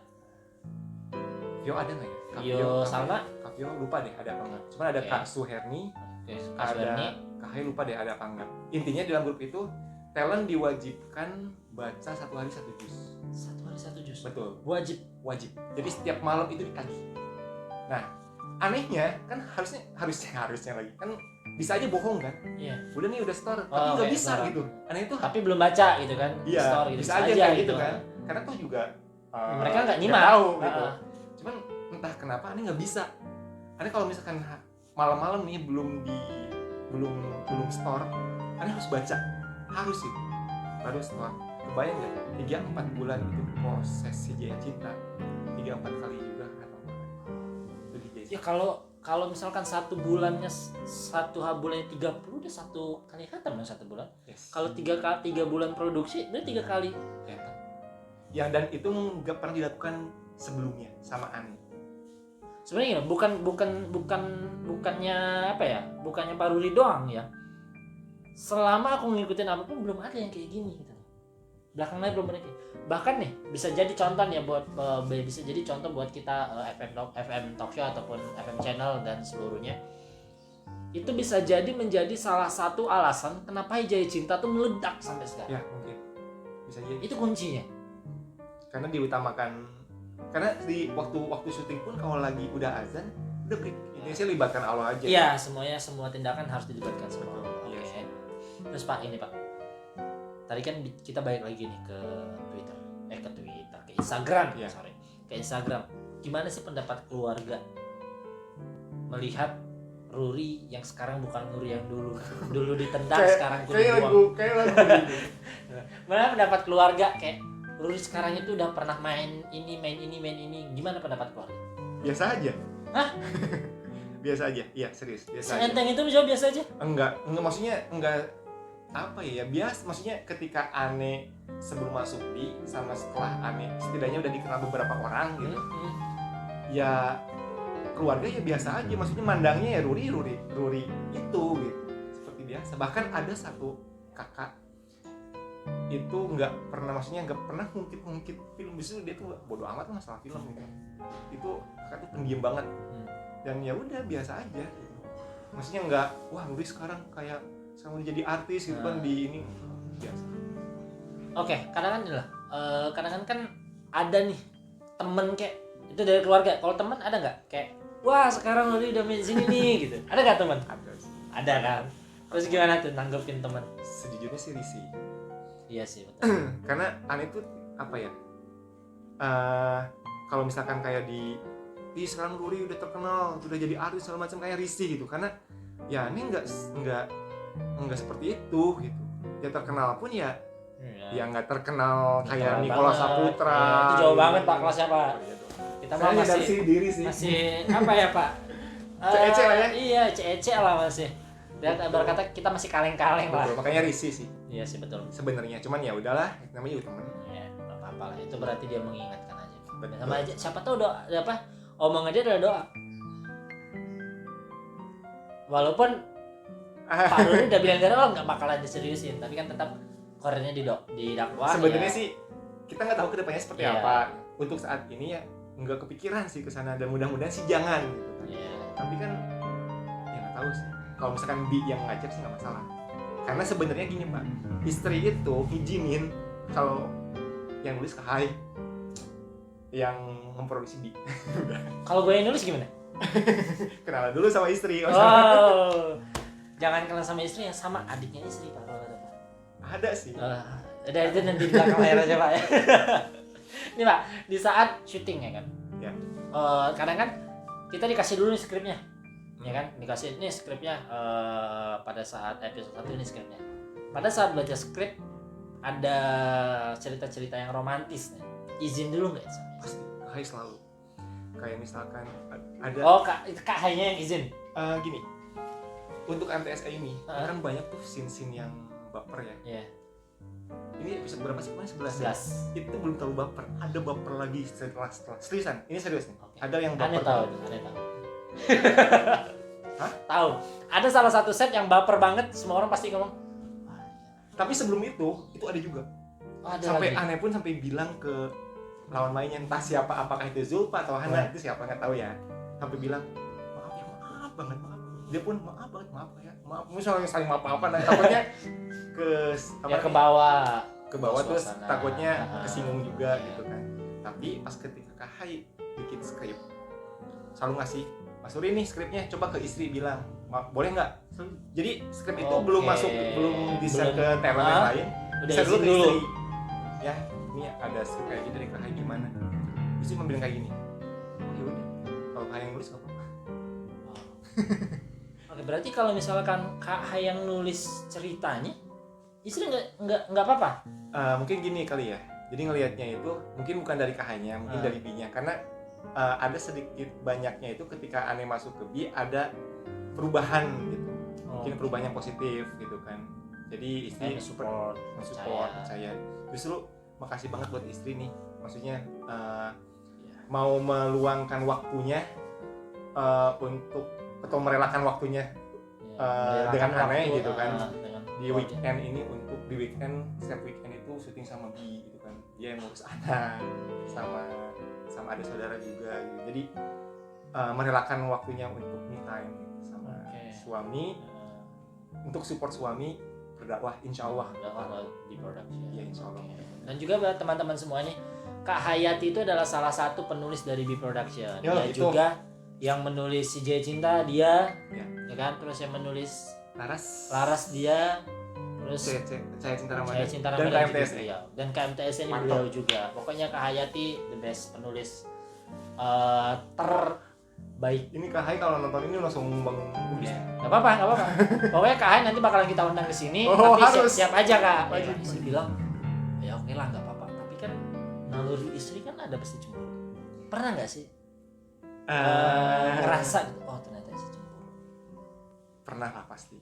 Vio ada nggak ya? Vio Salma. Kak Vio lupa deh ada apa nggak. Cuman ada Oke. Kak Suherni, Oke, ada Kak Hai lupa deh ada apa nggak. Intinya dalam grup itu talent diwajibkan baca satu hari satu juz. Satu hari satu juz. Betul, Wajib. jadi setiap malam itu ditagih. Nah, anehnya kan harusnya lagi kan bisa aja bohong kan. Iya. Udah nih udah store, tapi Oh, nggak oke, bisa store. gitu. Aneh itu Tapi belum baca gitu kan. iya, Store gitu. bisa aja kayak gitu kan. Karena tuh juga Mereka nggak nggak nyimak. tahu gitu. Cuman entah kenapa aneh nggak bisa. Aneh kalau misalkan malam-malam nih belum store, aneh harus baca, harus sih, baru store. Kebayang nggak? 3-4 bulan itu proses Hijayah Cinta, 3-4 kali juga atau itu Hijayah Ya Cinta. kalau misalkan satu bulannya 30 udah satu kali khatam dong satu bulan. Yes. Kalau 3 bulan produksi udah 3 kali. Ya, dan itu nggak pernah dilakukan sebelumnya sama Ani. Sebenarnya gini, bukannya apa ya? Bukannya Pak Ruri doang ya. Selama aku ngikutin apapun belum ada yang kayak gini gitu. Belakangnya belum ada kayak. Bahkan nih bisa jadi contoh ya buat kita FM Talk Show ataupun FM Channel dan seluruhnya. Itu bisa jadi menjadi salah satu alasan kenapa Hijayah Cinta tuh meledak sampai sekarang. Ya mungkin bisa jadi. Itu kuncinya. Karena diutamakan, karena di waktu syuting pun kalau lagi udah azan udah break. Intinya sih libatkan Allah aja. Iya, semua tindakan harus dilibatkan sama Allah. Oke. Yes. Terus Pak, ini Pak. Tadi kan kita balik lagi nih ke Instagram, Iya. ke Instagram. Gimana sih pendapat keluarga melihat Ruri yang sekarang bukan Ruri yang dulu ditendang sekarang kudu buang. Kayak lagu gitu. Mana pendapat keluarga kayak Ruri sekarang itu udah pernah main ini. Gimana pendapat keluarga? Biasa aja. Hah? Biasa aja. Iya, serius, biasa aja. Seenteng itu menjawab biasa aja? Enggak maksudnya enggak apa ya, biasa maksudnya ketika Ane sebelum masuk sama setelah Ane setidaknya udah dikenal beberapa orang gitu. Ya keluarga ya biasa aja, maksudnya mandangnya ya Ruri itu gitu. Seperti biasa. Bahkan ada satu kakak itu nggak pernah ngungkit film, justru dia tuh bodo amat masalah film gitu. Itu kakak tuh pendiam banget. Dan ya udah biasa aja gitu. Maksudnya nggak wah Ruri sekarang kayak sekarang jadi artis gitu kan di ini biasa. Oke, kadang-kadang kan ada nih temen kayak itu dari keluarga. Kalau temen ada nggak kayak wah sekarang Ruri udah main sini nih gitu. Ada nggak temen? Ada sih. Ada kan. Terus gimana tuh nanggepin temen? Sejujurnya sih risih. Iya sih betul. Karena Ane tuh apa ya? Kalau misalkan kayak sekarang Ruri udah terkenal, udah jadi artis segala macam, kayak risih gitu. Karena ya Ane nggak seperti itu gitu. Ya terkenal pun ya nggak terkenal kayak Nicola Saputra. Ya, itu jauh banget Pak kelasnya Pak. Kita mah masih apa ya Pak? Ece lah ya. Iya, ece lah masih. Dan berkata kita masih kaleng-kaleng lah. Betul, makanya risih sih Iya sih betul. sebenarnya. Cuman ya udahlah, namanya juga temen. Ya, nggak apa-apa lah. Itu berarti dia mengingatkan aja. Betul. Sama aja. Siapa tahu doa apa? Omong aja adalah doa. Walaupun Pak Ruri udah bilang dari awal nggak bakalan diseriusin, tapi kan tetap korennya didakwa. Sebenarnya ya. sih kita nggak tahu kedepannya seperti Iya. apa. Untuk saat ini ya nggak kepikiran sih kesana, dan mudah-mudahan sih jangan gitu kan. Iya. Tapi kan ya nggak tahu sih. Kalau misalkan yang ngajak sih nggak masalah. Karena sebenarnya gini Pak, istri itu ngizinin kalau yang nulis Kak Hai, yang memproduksi Bi. Kalau gue yang nulis gimana? Kenalan dulu sama istri. Oh. Jangan kenal sama istri ya, sama adiknya istri Pak. Ada sih. Udah itu nanti di belakang layar aja Pak ya. Ini Pak, di saat syuting ya kan. Ya. Kadang kan kita dikasih dulu nih skripnya. Ya kan, dikasih ini skripnya pada saat episode 1 ini skripnya. Pada saat baca skrip ada cerita-cerita yang romantis nih. Izin dulu nggak sama istri? Pasti Kak Hai selalu. kayak misalkan ada Oh, Kak Hainya yang izin. gini, untuk MTSE ini kan banyak tuh scene-scene yang baper ya. Iya. Ini episode berapa sih? Kemarin 11 ya? 11. Itu belum terlalu baper, ada baper lagi setelah seriusan, ini serius nih. Oke. Ada yang Aneh baper. tahu. Hah? Tahu. Ada salah satu set yang baper banget, semua orang pasti ngomong. Tapi sebelum itu ada juga. Oh, ada Sampai lagi. aneh pun sampai bilang ke lawan mainnya, entah siapa, apakah itu Zulfa atau Hana, itu siapa nggak tahu ya. Sampai bilang, maaf ya, maaf banget, maaf. Dia pun maaf banget, maaf ya, maaf. Misalnya saling maaf-maafan, nah, takutnya Ya ke bawah. ke bawah terus Suasana. takutnya kesinggung juga Iya. gitu kan. Tapi pas ketika Kak Hai bikin skrip, selalu ngasih, Mas Suri nih skripnya, coba ke istri bilang, boleh nggak? Jadi skrip itu Oke. belum masuk, belum di-share ke talent yang lain. Udah Share izin ke dulu. istri. Ya, ini ada skrip kayak gini dari Kak Hai gimana? Istri mau bilang kayak gini. Oh ya udah, kalau Kak Hai yang nulis nggak apa-apa. Oke, berarti kalau misalkan Kak Hai yang nulis ceritanya, istri nggak apa-apa. Mungkin gini kali ya. Jadi ngelihatnya itu mungkin bukan dari Kak Hai-nya, mungkin dari B-nya. Karena ada sedikit banyaknya itu ketika Ane masuk ke B ada perubahan gitu. Mungkin perubahan yang positif gitu kan. Jadi istri support, percaya. Justru makasih banget buat istri nih. Maksudnya mau meluangkan waktunya untuk atau merelakan waktunya dengan Ane gitu kan. Di weekend ini untuk di weekend setiap weekend itu syuting sama B gitu kan. Dia yang ngurus anak sama ada saudara juga gitu. Jadi merelakan waktunya untuk me time sama suami, untuk support suami berdakwah insyaallah di production. Ya insyaallah. Dan juga buat teman-teman semua nih, Kak Hayati itu adalah salah satu penulis dari B Production. Ya, Dia itu. juga yang menulis Si Jaya Cinta dia, Ya. kan? Terus yang menulis Laras dia, terus saya cinta Ramadan Saya Cinta dan Ramadan juga KMTS. beliau. Dan KMTS ini Mantap. beliau juga. Pokoknya Kak Hayati the best penulis terbaik. Ini Kak Hai kalau nonton ini langsung bangun. Gak apa-apa. Pokoknya Kak Hai nanti bakalan kita undang ke sini. Oh, tapi harus. siap aja Kak. Wajib. Istri bilang, ya oke lah nggak apa-apa. Tapi kan naluri istri kan ada pasti cemburu. Pernah nggak sih ngerasa gitu? Oh ternyata istri cemburu. Pernah lah pasti.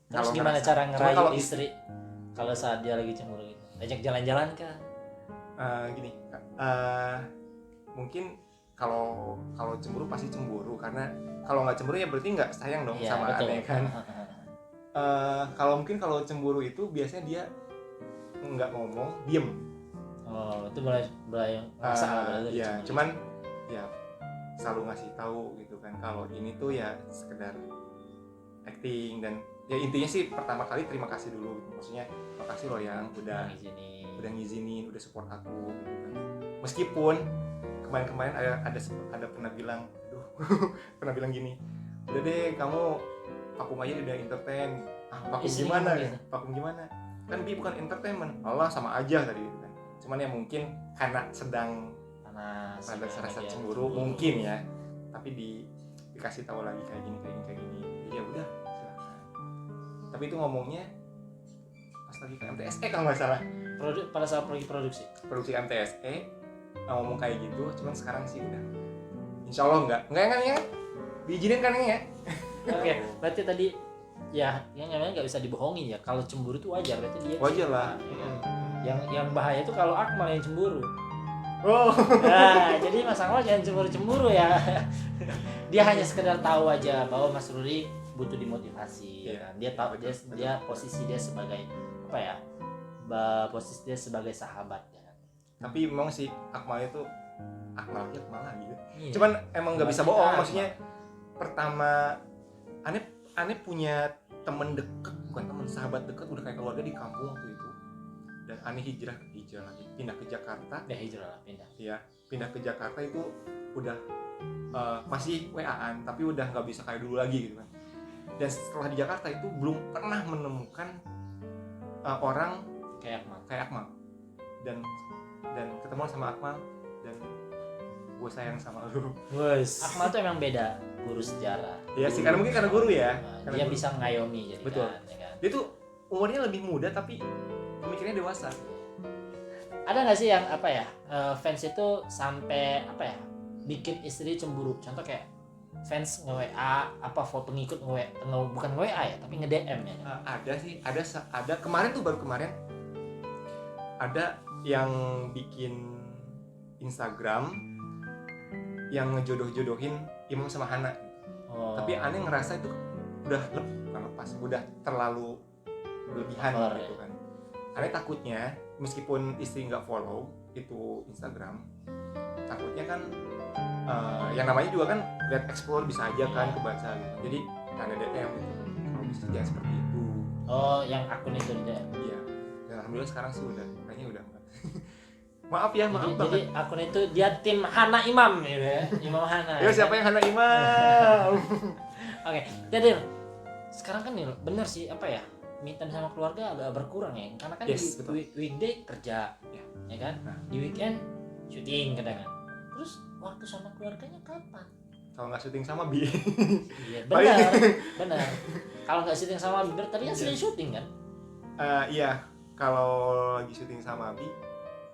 Terus Kalau gimana ngerasa. cara Cuma ngerayu kalau istri kalau saat dia lagi cemburu gitu? Ajak jalan-jalan kah? gini Kak, mungkin kalau cemburu pasti cemburu, karena kalau nggak cemburu ya berarti nggak sayang dong Iya, sama betul. Ane kan. Kalau cemburu itu biasanya dia nggak ngomong, diem. Oh itu mulai masalah berarti. Ya cemburu. cuman ya selalu ngasih tahu gitu kan kalau ini tuh ya sekedar acting, dan ya intinya sih pertama kali terima kasih dulu gitu. Maksudnya makasih loh yang udah ngizinin, udah support aku gitu kan. Meskipun kemarin ada pernah bilang, pernah bilang gini, udah deh kamu vakum aja udah entertain. Vakum Istri gimana ngomong ya? gitu. Vakum gimana? Kan bi bukan entertainment. Allah sama aja tadi gitu kan. Cuman ya mungkin karena sedang panas. ada gimana rasa dia cemburu mungkin ya. Tapi dikasih tahu lagi kayak gini. Jadi ya udah silakan. Tapi itu ngomongnya pas lagi ke MTSE kalau nggak salah. Pada saat pergi produksi. Produksi MTSE ngomong kayak gitu, cuman sekarang sih udah insya Allah enggak diizinin kan ya. Oke, berarti tadi ya yang namanya nggak bisa dibohongin ya. Kalau cemburu itu wajar, berarti dia Wajar lah. Yang bahaya itu kalau Akmal yang cemburu. Oh Nah, jadi Mas Akmal jangan cemburu ya. Dia hanya sekedar tahu aja bahwa Mas Ruri butuh dimotivasi. Iya, Ya kan? Dia tahu betul. dia posisi dia sebagai apa ya? Posisi dia sebagai sahabat ya kan. tapi memang si Akmal itu Akmal lagi gitu. Iya. Cuman emang nggak bisa bohong, Akmal. maksudnya pertama Ane punya temen deket, bukan temen, sahabat deket, udah kayak keluarga di kampung waktu itu. Dan Ane hijrah lagi, pindah ke Jakarta. Udah hijrah lah, pindah. Iya, pindah ke Jakarta itu udah masih WA-an, tapi udah nggak bisa kayak dulu lagi gitu kan. Dan setelah di Jakarta itu belum pernah menemukan orang Kayak Akmal. Akmal. Dan ketemu sama Akmal, dan gue sayang sama lu. Wes. Akmal tuh emang beda, guru sejarah. Iya sih, karena mungkin karena guru ya. Karena Dia guru. bisa ngayomi jadi Betul. kan, ya kan. Dia tuh umurnya lebih muda tapi pemikirannya dewasa. Ada nggak sih yang apa ya fans itu sampai apa ya bikin istri cemburu? Contoh kayak fans nge-WA, apa pengikut bukan nge-WA ya, tapi nge-DM ya. Ada sih, ada kemarin tuh, baru kemarin ada yang bikin Instagram yang ngejodoh-jodohin Imam sama Hana. Tapi aneh ngerasa itu udah bukan lepas, udah terlalu berlebihan gitu kan. Aneh takutnya meskipun istri nggak follow itu Instagram, takutnya kan yang namanya juga kan lihat explore bisa aja kan kebaca gitu. Jadi tanda DM gitu. Kalau bisa jangan seperti itu. Oh, yang akun itu di DM. Iya. Dan alhamdulillah sekarang sih kayaknya udah enggak. Maaf ya, maaf banget. Jadi akun itu dia tim Hana Imam gitu ya. Imam Hana. Yo, siapa yang Hana Imam? Oke, jadi sekarang kan nih bener sih apa ya? Me time sama keluarga agak berkurang ya. Karena kan Yes, di betul. weekday kerja ya kan? Nah. Di weekend syuting kadang kan. Terus waktu sama keluarganya kapan? Kalau nggak syuting sama Bi. Iya, benar. Kalau nggak syuting sama Bi, tadi kan sering syuting kan? Iya, kalau lagi syuting sama Bi,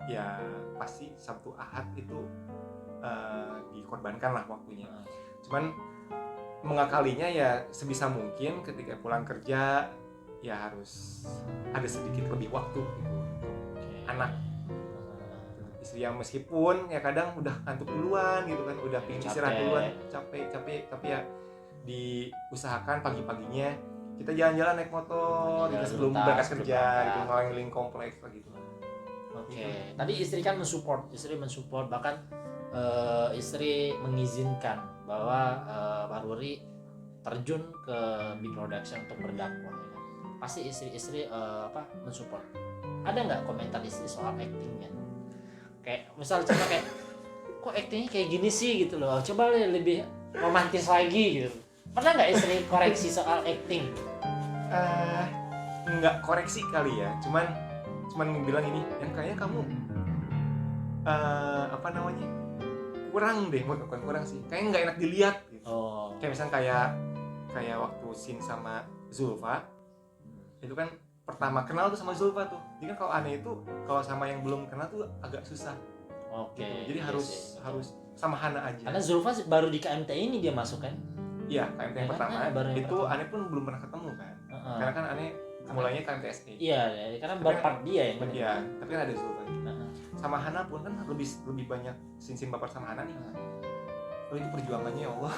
ya pasti Sabtu Ahad itu dikorbankan lah waktunya. Cuman mengakalinya ya sebisa mungkin ketika pulang kerja ya harus ada sedikit lebih waktu gitu. Anak istri yang meskipun ya kadang udah ngantuk duluan gitu kan, udah pengen istirahat duluan, capek tapi ya diusahakan pagi-paginya kita jalan-jalan naik motor gitu sebelum berangkat kerja gitu, ngeliling kompleks lah gitu. Oke. Tadi istri kan mensupport bahkan istri mengizinkan bahwa Pak Ruri terjun ke B Production untuk berdakwah ya kan. Pasti istri mensupport. Ada nggak komentar istri soal actingnya? Kayak misal coba kayak kok actingnya kayak gini sih gitu loh, coba lebih romantis lagi gitu. Pernah nggak istri koreksi soal acting? Nggak koreksi kali ya, cuman bilang ini yang kayaknya kamu kurang deh, bukan kurang sih, kayaknya nggak enak dilihat gitu. Kayak misalnya kayak waktu scene sama Zulfa itu kan pertama kenal tuh sama Zulfa tuh. Jadi kan kalau aneh itu kalau sama yang belum kenal tuh agak susah. Oke. Jadi harus sama Hana aja. Karena Zulfa baru di KMT ini dia masuk kan? Iya, KMT yang pertama. Baru yang itu pertama. aneh pun belum pernah ketemu kan. Karena kan aneh mulainya KMT SE. Iya, karena bapak dia yang Iya, tapi kan ada Zulfa. Sama Hana pun kan lebih banyak scene baper sama Hana nih. Oh, itu perjuangannya ya Allah.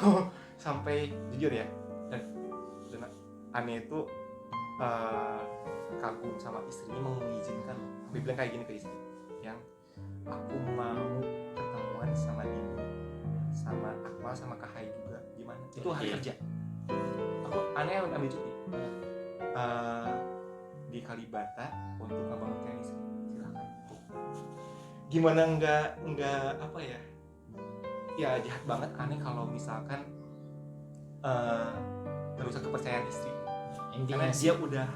Sampai jujur ya. Dan aneh itu kagum sama istrinya, mau mengizinkan sampai bilang kayak gini ke istri, yang aku mau ketemuan sama Dini, sama Akmal, sama Kak Hai juga, gimana? Itu hari kerja. Aku aneh ambil cuti di Kalibata untuk ngebangun istri. Silakan. Gimana nggak apa ya? Ya jahat banget aneh kalau misalkan merusak kepercayaan istri. Intinya Karena dia udah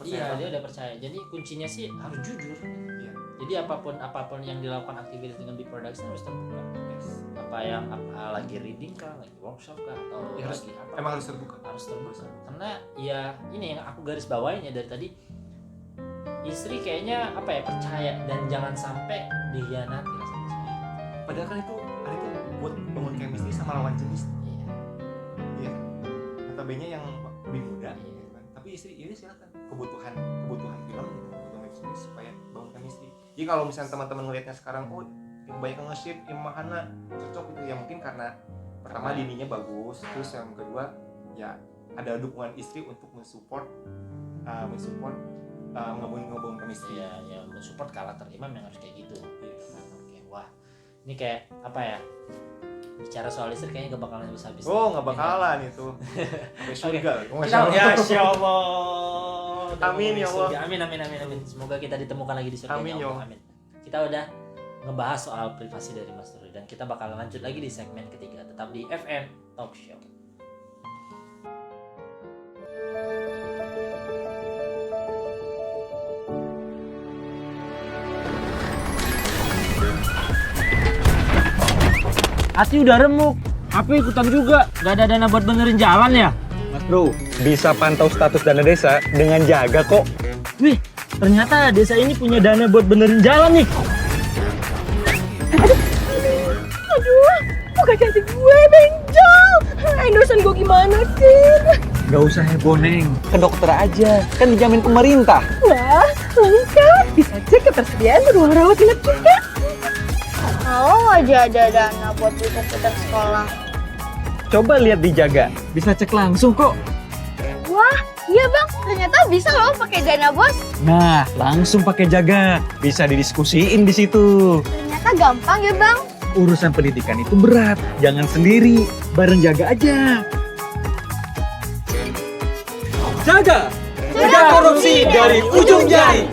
dia udah percaya. Jadi kuncinya sih harus jujur. Iya. Jadi apapun yang dilakukan aktivitas dengan B Production harus terbuka. Yes. Apa lagi reading kah, lagi workshop kah, atau Ya, lagi apa? Emang harus terbuka. Harus terbuka. Karena ya ini yang aku garis bawain ya dari tadi, istri kayaknya percaya dan jangan sampai dikhianati sama saya. Padahal kan itu buat bangun chemistry sama lawan jenis. Iya. Notabene yang lebih muda. Tapi istri ini silakan kebutuhan film, kebutuhan bisnis supaya bangun chemistry. Jadi kalau misalnya teman-teman ngelihatnya sekarang, yang banyak nge-ship Imam Hana cocok itu ya mungkin karena pertama Dininya bagus, terus yang kedua ya ada dukungan istri untuk mensupport ngebangun chemistry. Ya mensupport karakter Imam yang harus kayak gitu. Yes. Oke, wah. Ini kayak apa ya? Bicara soal istri kayaknya gak bakalan habis-habis. Oh, nggak bakalan itu. Sampai surga. Ya Allah. Amin ya Allah. Amin. Semoga kita ditemukan lagi di surga. Amin ya Allah. Amin. Kita udah ngebahas soal privasi dari Mas Ruri dan kita bakalan lanjut lagi di segmen ketiga. Tetap di FM Talk Show. Hati udah remuk, HP ikutan juga. Gak ada dana buat benerin jalan ya? Mas Bro, bisa pantau status dana desa dengan jaga kok. Wih, ternyata desa ini punya dana buat benerin jalan nih. muka cantik gue, benjol. Endorsean gue gimana sih? Gak usah heboh, Neng. Ke dokter aja, kan dijamin pemerintah. Wah, lengkap. Bisa cek ketersediaan ruang rawat inap juga. Kalau aja ada dana buat beli komputer sekolah. Coba lihat dijaga, bisa cek langsung kok. Wah, iya bang, ternyata bisa loh pakai dana bos. Nah, langsung pakai jaga, bisa didiskusiin di situ. Ternyata gampang ya bang. Urusan pendidikan itu berat, jangan sendiri, bareng jaga aja. Jaga! Jaga korupsi dari ujung jari!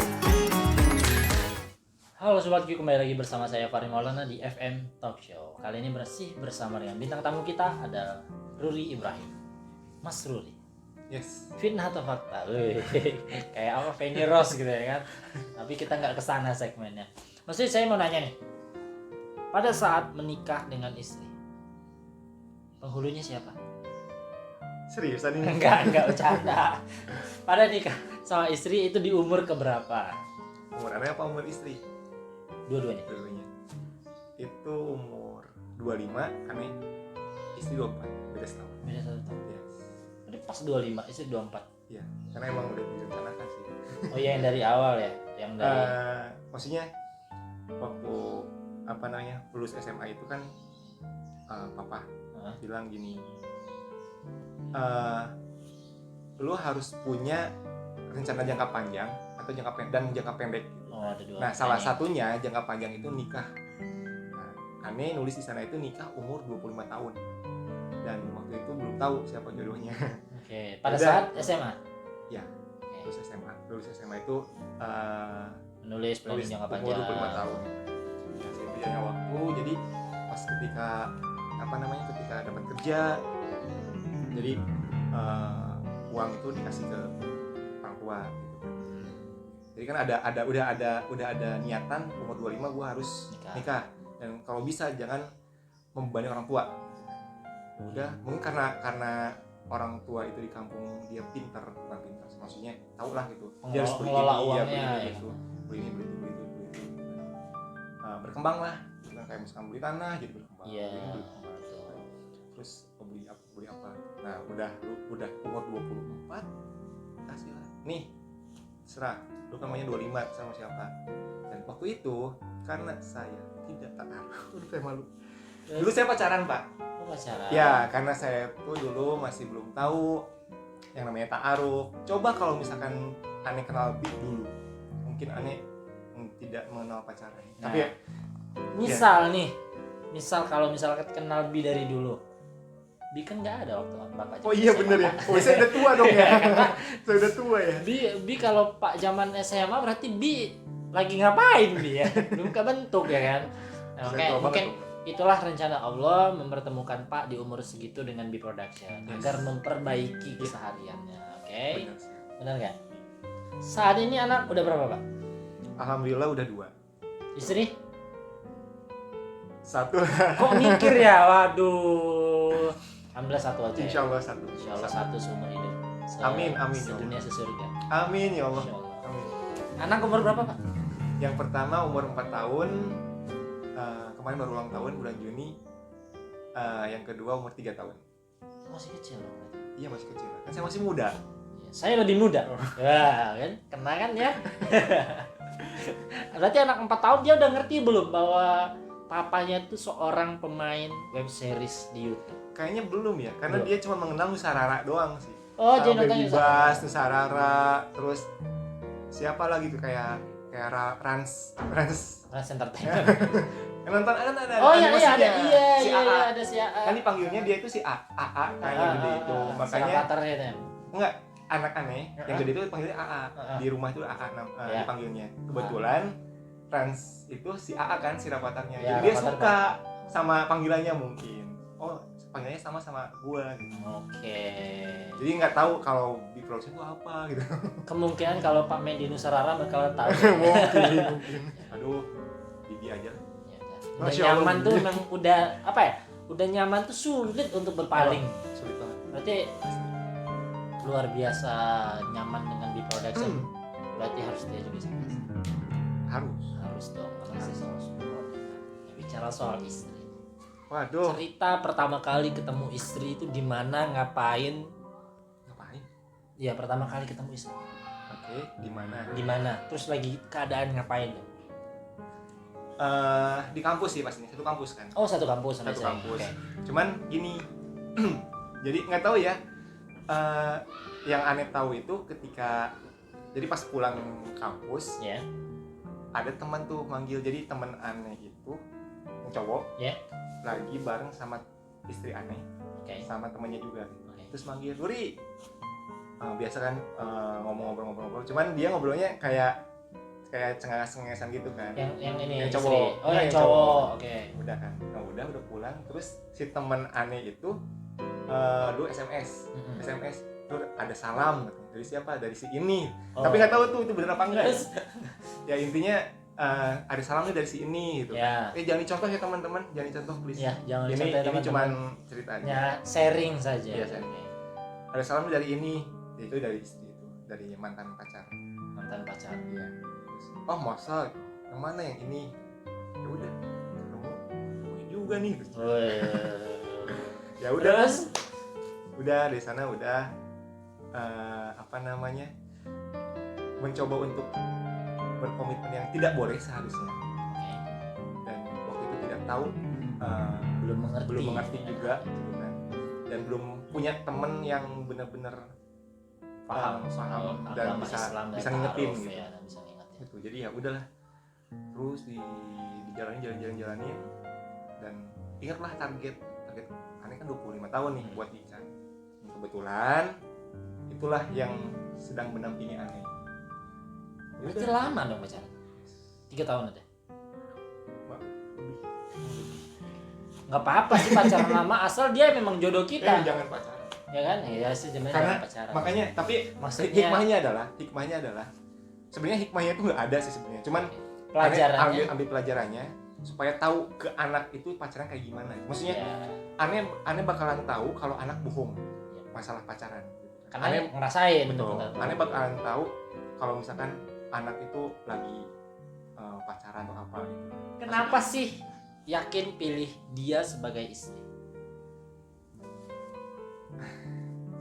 Halo Sobat Q, kembali lagi bersama saya Fahri Maulana di FM Talk Show. Kali ini bersih bersama dengan bintang tamu kita ada Ruri Ibrahim. Mas Ruri, Yes. fitnah atau fakta? Wih, kayak apa Feni Rose gitu ya kan? Tapi kita nggak kesana segmennya. Maksudnya saya mau nanya nih, pada saat menikah dengan istri, penghulunya siapa? Seriusan ini? Enggak bercanda. Pada nikah sama istri itu di umur keberapa? Umur anak apa umur istri? Dua-duanya. Dulunya. Itu umur 25, aneh. Istri 24, beda setahun. Beda 1 tahun. Yes. Jadi pas 25, istri 24. Iya, karena emang udah direncanakan sih. Oh iya, yang dari awal ya, yang dari Maksudnya waktu lulus SMA itu kan papa bilang gini, lu harus punya rencana jangka panjang atau jangka pendek. Oh, ada dua. Nah, salah satunya jangka panjang itu nikah. Nah, aneh nulis di sana itu nikah umur 25 tahun. Dan waktu itu belum tahu siapa jodohnya. Oke, pada Udah. saat SMA. Ya, Oke. lulus SMA itu Menulis planning nulis jangka umur panjang. 25 tahun. Nah, saya berjalannya waktu, jadi pas ketika ketika dapat kerja, jadi uang itu dikasih ke orang tua gitu. Jadi kan udah ada niatan umur 25 gua harus nikah. Dan kalau bisa jangan membebani orang tua. Udah, mungkin karena orang tua itu di kampung dia bukan pintar, maksudnya tau lah gitu. Dia harus beli Mengelola ini, uangnya, beli ya. itu, beli ini, beli itu. Berkembang lah, kayak misalkan beli tanah jadi berkembang. Iya. Beli ini, beli berkembang. Terus beli apa? Nah, udah umur 24 kasih lah. Nih, serah. Lu kan maunya 25 sama siapa? Dan waktu itu karena saya tidak taaruf. Aduh, kayak malu. Dulu saya pacaran, Pak. Oh, pacaran. Ya, karena saya tuh dulu masih belum tahu yang namanya ta'aruf. Coba kalau misalkan aneh kenal Bi dulu, mungkin aneh tidak mengenal pacaran. Nah, Tapi ya, misal kalau misalkan kenal Bi dari dulu, Bi kan nggak ada waktu bapak. oh iya SMA. bener ya. Oh, saya udah tua dong ya. Saya udah tua ya. Bi kalau Pak zaman SMA berarti Bi lagi ngapain Bi ya? Belum kebentuk ya kan? Nah, Saya makanya tua mungkin banget. itulah rencana Allah mempertemukan Pak di umur segitu dengan Bi Production agar memperbaiki kesehariannya. Oke? Bener sih. Benar nggak? Saat ini anak udah berapa Pak? Alhamdulillah udah 2. Istri? 1. Kok mikir ya? Waduh. Alhamdulillah 1 aja. Insya Allah 1. Insya Allah 1 seumur hidup. Amin, amin, ya Sedunia sesurga. Amin ya Allah. Insya Allah. Amin. Anak umur berapa Pak? Yang pertama umur 4 tahun. Kemarin baru ulang tahun bulan Juni. Yang kedua umur 3 tahun. Masih kecil loh berarti. Iya, masih kecil. Kan saya masih muda. Ya, saya lebih muda. Ya kan, kena kan ya. Berarti anak 4 tahun dia udah ngerti belum bahwa papanya tuh seorang pemain web series di YouTube. Kayaknya belum ya, karena Belum. dia cuma mengenal Nusarara doang sih. Oh, dia nonton Baby Bass, Nusarara, terus siapa lagi tuh kayak Rans Rans Entertainment. yang nonton ada Oh iya animasinya. ada Si iya AA. ada si AA. Kan dipanggilnya dia itu si AA kayaknya gede itu. Makanya avatarnya itu. enggak anak aneh yang gede itu panggilnya AA. Di rumah itu AA Ya. dipanggilnya. Kebetulan Rans itu si AA kan si Rapatarnya. Ya, Jadi dia Rapatar, suka sama panggilannya mungkin. Oh, panggilannya sama gua gitu. Oke. Jadi nggak tahu kalau di produksi itu apa gitu. Kemungkinan kalau Pak Mendy Nusarara bakalan tahu. mungkin. Aduh, Bibi aja. Ya, udah. Masya Udah Allah. nyaman tuh memang udah apa ya? Udah nyaman tuh sulit untuk berpaling. Sulit banget. Berarti luar biasa nyaman dengan di production. Berarti harus dia juga sama. Harus. Harus dong, karena saya sama semua. Bicara soal istri. Waduh. Cerita pertama kali ketemu istri itu di mana, ngapain? Ngapain? Ya pertama kali ketemu istri. Oke, di mana? Di mana? Terus lagi keadaan ngapain? Di kampus sih pasti, satu kampus kan. Oh, satu kampus sama Satu istri. kampus. Oke. Cuman gini, jadi nggak tahu ya. Yang aneh tahu itu ketika jadi pas pulang kampus Ya. ada teman tuh manggil, jadi teman aneh itu yang cowok Ya. lagi bareng sama istri aneh Oke. sama temannya juga, Oke. terus manggil Nuri. Biasa kan ngobrol-ngobrol, cuman dia ngobrolnya kayak cengengesan gitu kan. Yang ini Yang istri. cowok. Oh, Iya, yang yang cowok. Oke. Udah kan, nah, udah pulang, terus si teman aneh itu dulu SMS, Nur ada salam dari siapa, dari si ini. Oh. Tapi nggak tahu tuh itu bener apa enggak. Terus? Ya intinya ada salam nih dari si ini gitu. Ya. Jangan dicontoh ya teman-teman, jangan dicontoh please. Ya, jangan ini sampai teman-teman. cuman cerita aja. Ya, sharing saja. Iya, sharing. Oke. Ada salam nih dari ini, itu dari istri itu, dari mantan pacar. Mantan pacar. Iya. Terus, oh masa yang mana yang ini? Ya udah, kamu juga nih. Woi. Ya udah, Terus? udah di sana udah mencoba untuk berkomitmen yang tidak boleh seharusnya, Oke. dan waktu itu tidak tahu, Belum mengerti. juga gitu kan, dan belum punya temen yang benar-benar Paham paham soal dan agama Islam dan bisa ngingetin ta'aruf, gitu. ya, dan bisa ngingetin. Gitu. Jadi ya udahlah, terus dijalani, dan ingatlah target aneh kan 25 tahun nih buat nikah. Kebetulan itulah yang sedang mendampingi aneh. Ya Berarti udah. lama dong pacaran. 3 tahun ada. Nggak apa-apa sih pacaran lama asal dia memang jodoh kita. Jangan pacaran. Ya kan? Ya sih Karena jangan pacaran. makanya, tapi Maksudnya- hikmahnya adalah sebenarnya hikmahnya itu nggak ada sih sebenarnya. Cuman pelajarannya. ambil pelajarannya supaya tahu ke anak itu pacaran kayak gimana. Maksudnya Ya, aneh bakalan tahu kalau anak bohong masalah pacaran. karena Aneh ngerasain. betul. bener-bener. Aneh bakalan tahu kalau misalkan anak itu lagi pacaran atau apa gitu. Kenapa sih yakin pilih dia sebagai istri?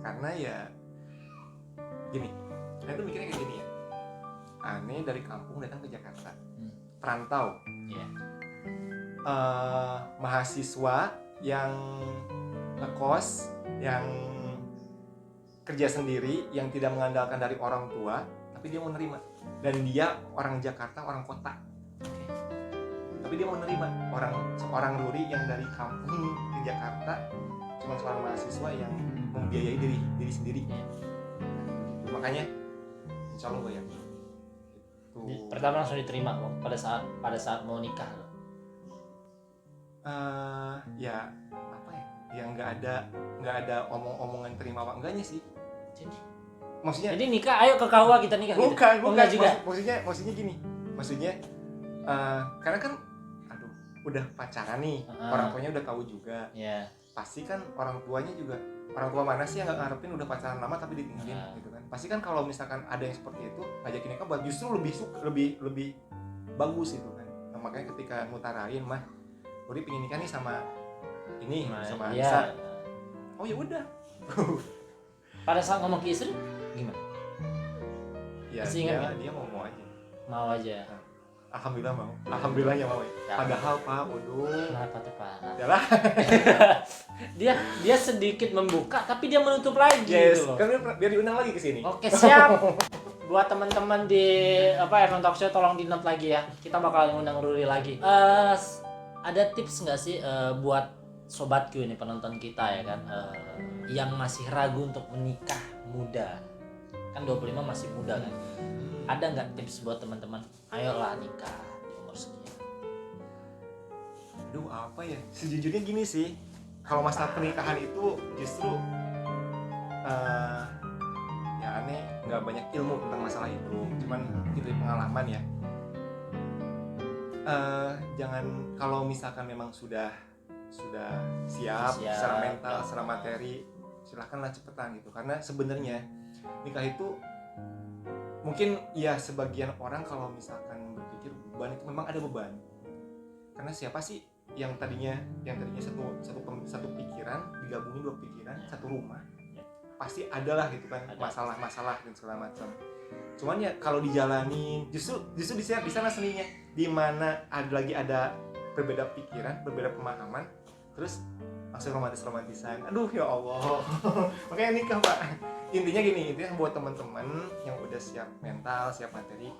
Karena ya gini, aneh tuh mikirnya kayak gini ya. Aneh dari kampung datang ke Jakarta, perantau. Iya. Mahasiswa yang ngekos, yang kerja sendiri, yang tidak mengandalkan dari orang tua, tapi dia mau nerima. Dan dia orang Jakarta, orang kota, tapi dia mau nerima seorang Ruri yang dari kampung ke Jakarta, cuma seorang mahasiswa yang membiayai diri sendiri. Makanya insya Allah gue yakin itu. Pertama langsung diterima kok pada saat mau nikah loh. Ya apa ya, yang nggak ada omong-omongan terima apa enggaknya sih. Maksudnya Jadi nikah, ayo ke KUA kita nikah. gitu? bukan Oh, enggak juga. maksudnya gini, karena kan udah pacaran nih, orang tuanya udah tahu juga, Ya. pasti kan orang tuanya juga, orang tua mana sih yang nggak ngarepin udah pacaran lama tapi ditinggalin gitu kan. Pasti kan kalau misalkan ada yang seperti itu ngajakin nikah buat justru lebih bagus itu kan. Nah, makanya ketika ngutarain mah Uri pengen nikah nih sama ini, sama Iya. Anissa. Oh ya udah. Pada saat ngomong ke istri gimana? Ya Masih ingat dia mau aja. Mau aja. Alhamdulillah mau. Alhamdulillahnya mau ya. Ya. Padahal Pak, waduh. Kenapa tuh Pak? Yalah. Dia sedikit membuka tapi dia menutup lagi Yes. gitu loh. Kan biar diundang lagi ke sini. Oke, siap. Buat teman-teman di FM Talk Show tolong di note lagi ya. Kita bakal ngundang Ruri lagi. Ada tips nggak sih buat sobatku ini, penonton kita ya kan, yang masih ragu untuk menikah muda? Kan 25 masih muda kan. Ada nggak tips buat teman-teman? Ayolah nikah di umur sekian. Aduh, apa ya? Sejujurnya gini sih. Kalau masalah pernikahan itu justru ya aneh nggak banyak ilmu tentang masalah itu. Cuman mungkin dari pengalaman ya. Jangan, kalau misalkan memang sudah siap secara mental, secara materi, silakanlah cepetan gitu. Karena sebenarnya nikah itu mungkin ya sebagian orang kalau misalkan berpikir beban itu memang ada beban. Karena siapa sih yang tadinya satu pikiran digabungin 2 pikiran, satu rumah. Pasti adalah gitu kan masalah-masalah dan segala macam. Cuman ya kalau dijalanin justru di sana seninya, di mana ada berbeda pikiran, berbeda pemahaman, terus langsung romantisan. Aduh ya Allah. Makanya nikah, Pak. Intinya buat teman-teman yang udah siap mental, siap materi,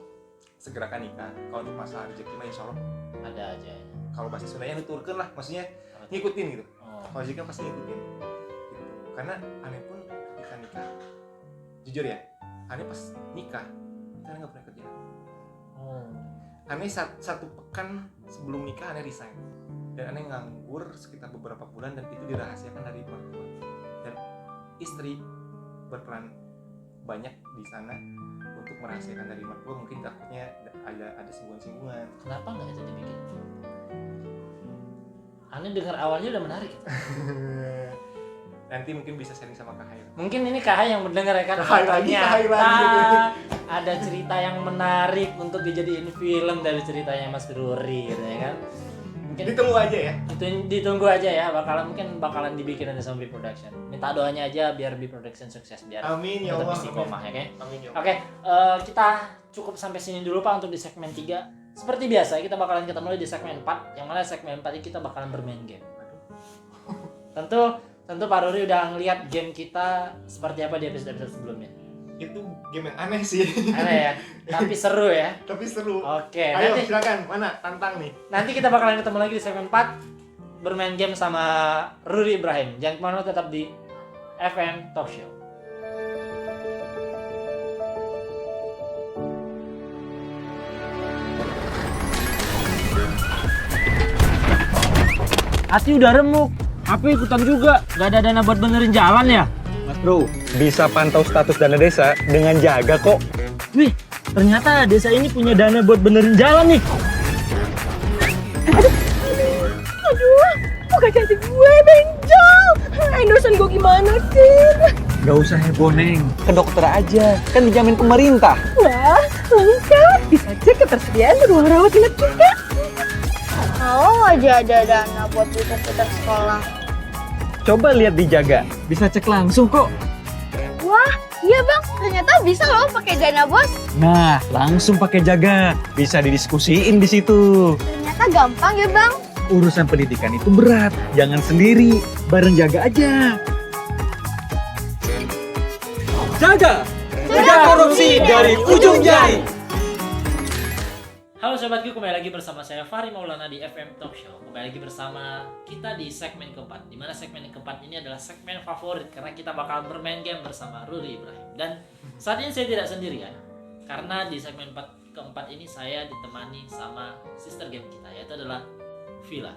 segerakan nikah. Kalau untuk masalah rezeki mah insyaallah ada aja. Kalau bahasa Sundanya nuturkeun lah, maksudnya ngikutin gitu. Kalau rezeki pasti ngikutin. Gitu. Karena aneh pun ketika nikah, jujur ya, aneh pas nikah kita nggak pernah kerja. Aneh satu pekan sebelum nikah aneh resign, dan aneh nganggur sekitar beberapa bulan, dan itu dirahasiakan dari mertua. Dan istri berperan banyak di sana untuk merahasiakan dari mertua, mungkin takutnya ada singgungan-singgungan. Kenapa nggak itu dibikin? Aneh dengar awalnya udah menarik. Nanti mungkin bisa sharing sama Kak Hai. Mungkin ini Kak Hai yang mendengar ya kan? Kak Hai Ternyata ada cerita yang menarik untuk dijadiin film dari ceritanya Mas Ruri gitu ya kan? Mungkin Ditunggu aja ya. Ditunggu aja ya, bakalan dibikin ada sama B Production. Minta doanya aja biar B Production sukses, biar Amin ya tetap Allah. istiqomah ya kan? Amin ya Allah. Oke, kita cukup sampai sini dulu Pak untuk di segmen 3. Seperti biasa kita bakalan ketemu lagi di segmen 4, yang mana segmen 4 ini kita bakalan bermain game. Tentu Pak Ruri udah ngeliat game kita seperti apa di episode sebelumnya. Itu game yang aneh sih. Aneh ya, tapi seru ya. Tapi seru. Oke, Ayo nanti silakan, mana tantang nih. nanti kita bakalan ketemu lagi di segmen 4 bermain game sama Ruri Ibrahim. Jangan kemana, tetap di FM Talk Show. Hati udah remuk, HP ikutan juga. Gak ada dana buat benerin jalan ya? Mas Bro, bisa pantau status dana desa dengan jaga kok. Wih, ternyata desa ini punya dana buat benerin jalan nih. Aduh, bukan janji gue, benjol. Endorsean gue gimana sih? Gak usah heboh, Neng. Ke dokter aja, kan dijamin pemerintah. Wah, lengkap. Bisa cek ketersediaan ruang rawat inap juga. Kalau aja ada dana buat putar-putar sekolah. Coba lihat di Jaga, bisa cek langsung kok. Wah, iya bang, ternyata bisa loh pakai dana bos. Nah, langsung pakai Jaga, bisa didiskusiin di situ. Ternyata gampang ya bang. Urusan pendidikan itu berat, jangan sendiri, bareng Jaga aja. Jaga, cegah korupsi dari ujung jari. Halo sobatku, kembali lagi bersama saya Fahri Maulana di FM Talk Show. Kembali lagi bersama kita di segmen keempat, dimana segmen keempat ini adalah segmen favorit karena kita bakal bermain game bersama Ruri Ibrahim. Dan saat ini saya tidak sendirian, karena di segmen keempat ini saya ditemani sama sister game kita, yaitu adalah Villa.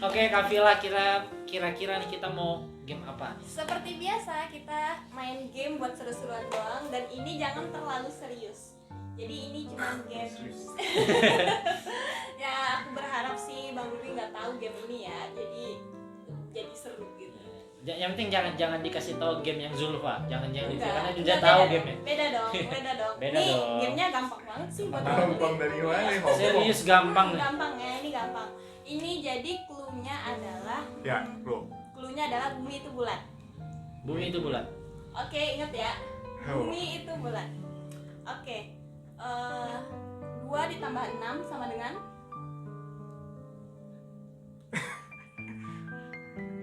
Oke Kak Villa, kira-kira nih kita mau game apa? Seperti biasa kita main game buat seru-seruan doang, dan ini jangan terlalu serius. Jadi ini cuma game. Ya aku berharap sih Bang Ruri nggak tahu game ini ya. Jadi seru gitu. Yang penting jangan dikasih tahu game yang Zulfa, jangan Enggak, karena udah enggak, tahu beda. game-nya. Beda dong. Beda Nih dong. gamenya gampang banget sih buat Bang Gampang Ruri. dari mana? Serius gampang nih. Gampang ya, ini gampang. Ini jadi clue-nya adalah Ya, bro. clue-nya adalah bumi itu bulat. Bumi itu bulat. Oke, ingat ya. Bumi itu bulat. Oke. 2 ditambah 6 sama dengan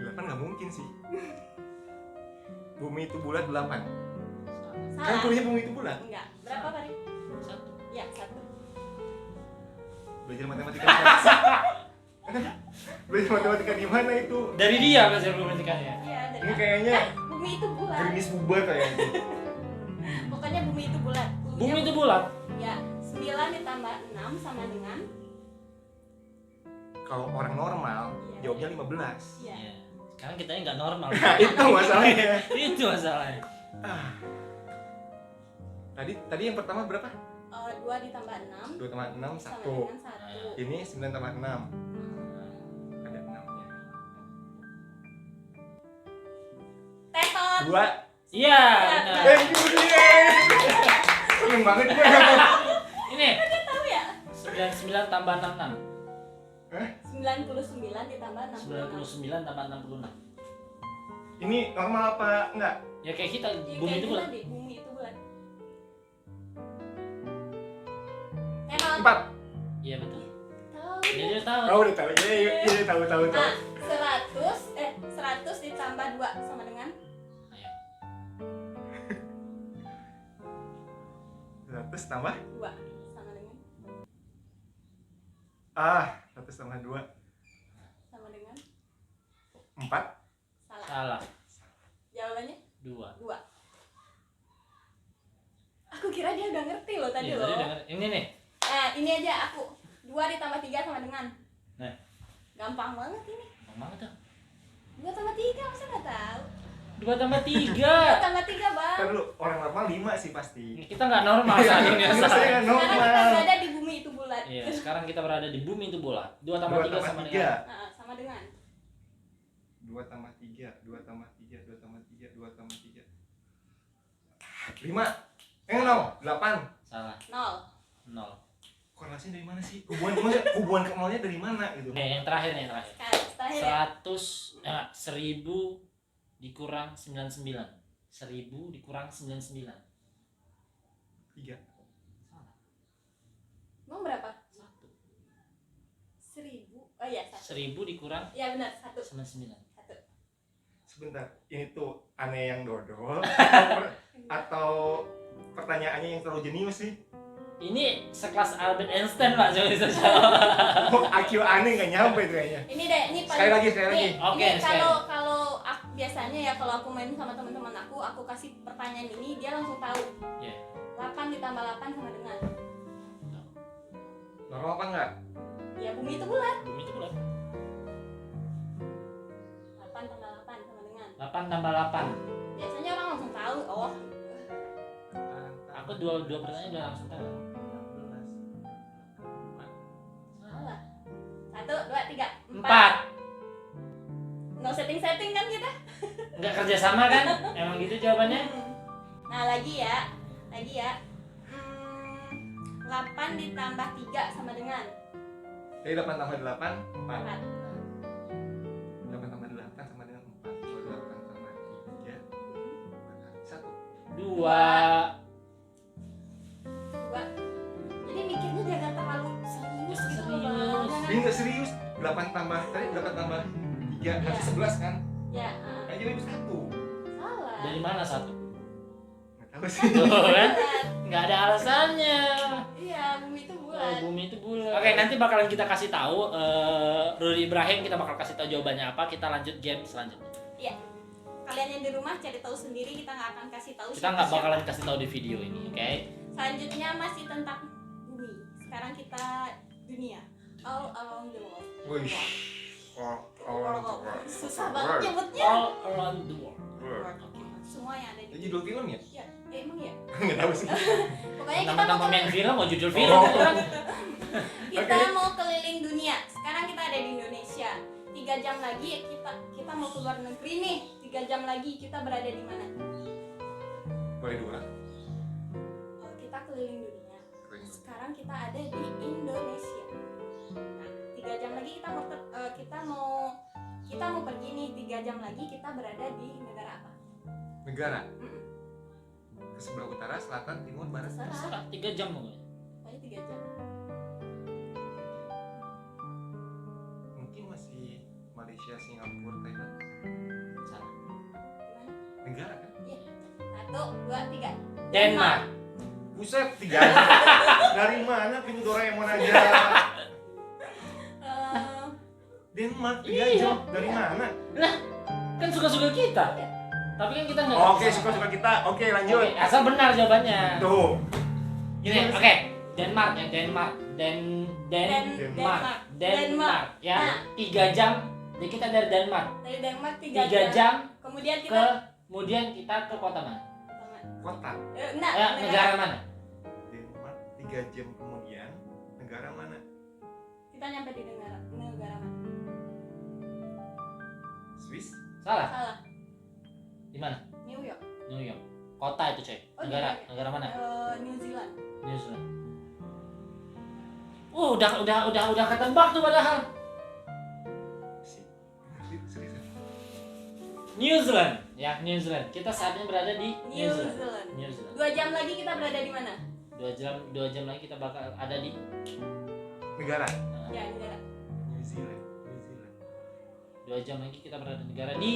8 nggak mungkin sih. Bumi itu bulat 8. Kan salah. kuliah bumi itu bulat. Enggak. Berapa tadi? 1. Ya, 1. Belajar matematika. Belajar matematika di mana itu? Dari dia belajar matematikanya. Iya, dari Ini kayaknya bumi itu bulat. Gerimis bubar kayaknya. Pokoknya bumi itu bulat. Bumi itu bulat. Ya, 9 ditambah 6 sama dengan Kalau orang normal, jawabnya 15. ya. Iya. Sekarang kita ini nggak normal. Itu masalahnya. Itu masalahnya. Tadi yang pertama berapa? 2 ditambah 6 2 tambah 6, sama 1. dengan 1. Ini 9 tambah 6. Ada 6-nya. Tetot. 2. Iya. benar. Thank you, dia. Seneng banget gue. Ini Tahu ya? 99 tambah 66. 99 ditambah 66. 99 tambah 66. Ini normal apa enggak? Ya kayak kita, Iya, bumi kayak itu gitu bulat. tadi, bumi itu bulat. Emang 4. Iya betul. tahu. Ya dia tahu. Oh, udah tahu. Iya, tahu. Nah, 100 ditambah 2 sama dengan Ayo. 100 tambah 2 sama dengan 100 tambah 2 sama dengan 4. salah. Salah. Jawabannya 2. 2. Aku kira dia udah ngerti loh tadi Iya, loh. tadi denger. Ini nih. Nah, ini aja aku. 2 ditambah 3 sama dengan. Nah. Gampang banget ini. Ngomong tuh. 2 tambah 3 masa nggak tahu? 2 tambah 2 3. tambah 3 bang. Kan dulu orang normal 5 sih pasti. Kita nggak normal saat ini. Iya, saya nggak Sekarang kita normal. berada di bumi itu bulat. Iya, sekarang kita berada di bumi itu bulat. 2 tambah 3 sama dengan 3. Nah, sama dengan 2 tambah 3, 2 tambah 3, 2 tambah 3, 2 tambah 3. 5. 0, 8. salah. 0. 0. Korelasinya dari mana sih? Hubungan ke nolnya dari mana gitu? Nih, yang terakhir nih, yang terakhir. Terakhir ya. 1000 dikurang 99. 1000 dikurang 99. 3. Salah. Emang berapa? 1. 1000. Oh iya, 1. 1000 dikurang Ya benar, 1. 99. 1. Sebentar, ini tuh aneh yang dodol atau pertanyaannya yang terlalu jenius sih? Ini sekelas Albert Einstein, Pak. Coba bisa jawab. Oh, IQ aneh nggak nyampe itu kayaknya. Ini deh, ini Sekali lagi. Nih, Oke, ini sekali. kalau biasanya ya kalau aku main sama teman-teman aku kasih pertanyaan ini dia langsung tahu. Iya. 8 ditambah 8 sama dengan. Normal apa enggak? Ya bumi itu bulat. Bumi itu bulat. 8 tambah 8 sama dengan. 8 tambah 8. Biasanya orang langsung tahu. Oh, Aku dua pertanyaan udah langsung tahu. salah. 1, 2, 3, 4. No setting-setting kan kita? Enggak kerja sama kan? Emang gitu jawabannya? Nah, lagi ya. 8 ditambah 3 sama dengan Jadi 8 tambah 8, 4. 4. 8 tambah 8 sama dengan 4. 8 tambah 3, 1. 2. 2. Jadi mikirnya jangan terlalu serius Jangan gitu loh, serius. Bang. Jangan- Ini nggak serius. 8 tambah 3 harus 11 kan? Ya, Aja itu 1. salah. Dari mana 1? Nggak tahu sih. Tuh kan? Bulat. Nggak ada alasannya. Iya, bumi itu Oh, bulat. bumi itu bulat. Oke, nanti bakalan kita kasih tahu Rudi Ibrahim, kita bakal kasih tahu jawabannya apa. Kita lanjut game selanjutnya. Iya. Kalian yang di rumah cari tahu sendiri, kita nggak akan kasih tahu. Kita nggak siapa-siapa. bakalan kasih tahu di video ini, oke? Selanjutnya masih tentang bumi. Sekarang kita dunia. All around the world. Wih. Susah banget nyebutnya. All around the world. Oke. Semua yang ada Itu di judul film ya? Ya, emang ya. Nggak tahu sih. Pokoknya kita Nama-nama mau main film, mau judul film Oh. kan? kita mau keliling dunia. Sekarang kita ada di Indonesia. 3 jam lagi kita mau keluar negeri nih. 3 jam lagi kita berada di mana? Boleh 2. Kita keliling dunia. Sekarang kita ada di Indonesia. Nah, 3 jam lagi kita mau pergi nih. 3 jam lagi kita berada di negara apa? Negara. Mm-mm. Ke sebelah utara, selatan, timur, barat. Terserah. Terserah, 3 jam pokoknya. Pokoknya 3 jam. Mungkin masih Malaysia, Singapura, Thailand. Salah. Gimana? Negara kan? 1, 2, 3. Denmark. Buset, 3 jam. Dari mana pintu Doraemon aja? Denmark 3 jam. Dari mana? Kan suka-suka kita. Tapi kan kita nggak. Oke, suka-suka kita. Oke, lanjut. Oke, asal benar jawabannya. Tuh. Gini, oke. Denmark ya, Denmark. Denmark ya. Nah. 3 jam. Jadi kita dari Denmark. Dari Denmark 3 3 jam Kemudian kita kemudian kita ke kota mana? Kota. Negara mana? Denmark 3 jam kemudian. Negara mana? Kita nyampe di negara mana? Swiss. Salah. Salah. Di mana? New York. New York. Kota itu, coy. Oh, Negara, New York. negara mana? New Zealand. New Zealand. Udah ketebak tuh padahal. New Zealand. Ya, New Zealand. Kita saat ini berada di New Zealand. New Zealand. 2 jam lagi kita berada di mana? 2 jam lagi kita bakal ada di Negara. Ya, negara. New Zealand. New Zealand. 2 jam lagi kita berada di negara di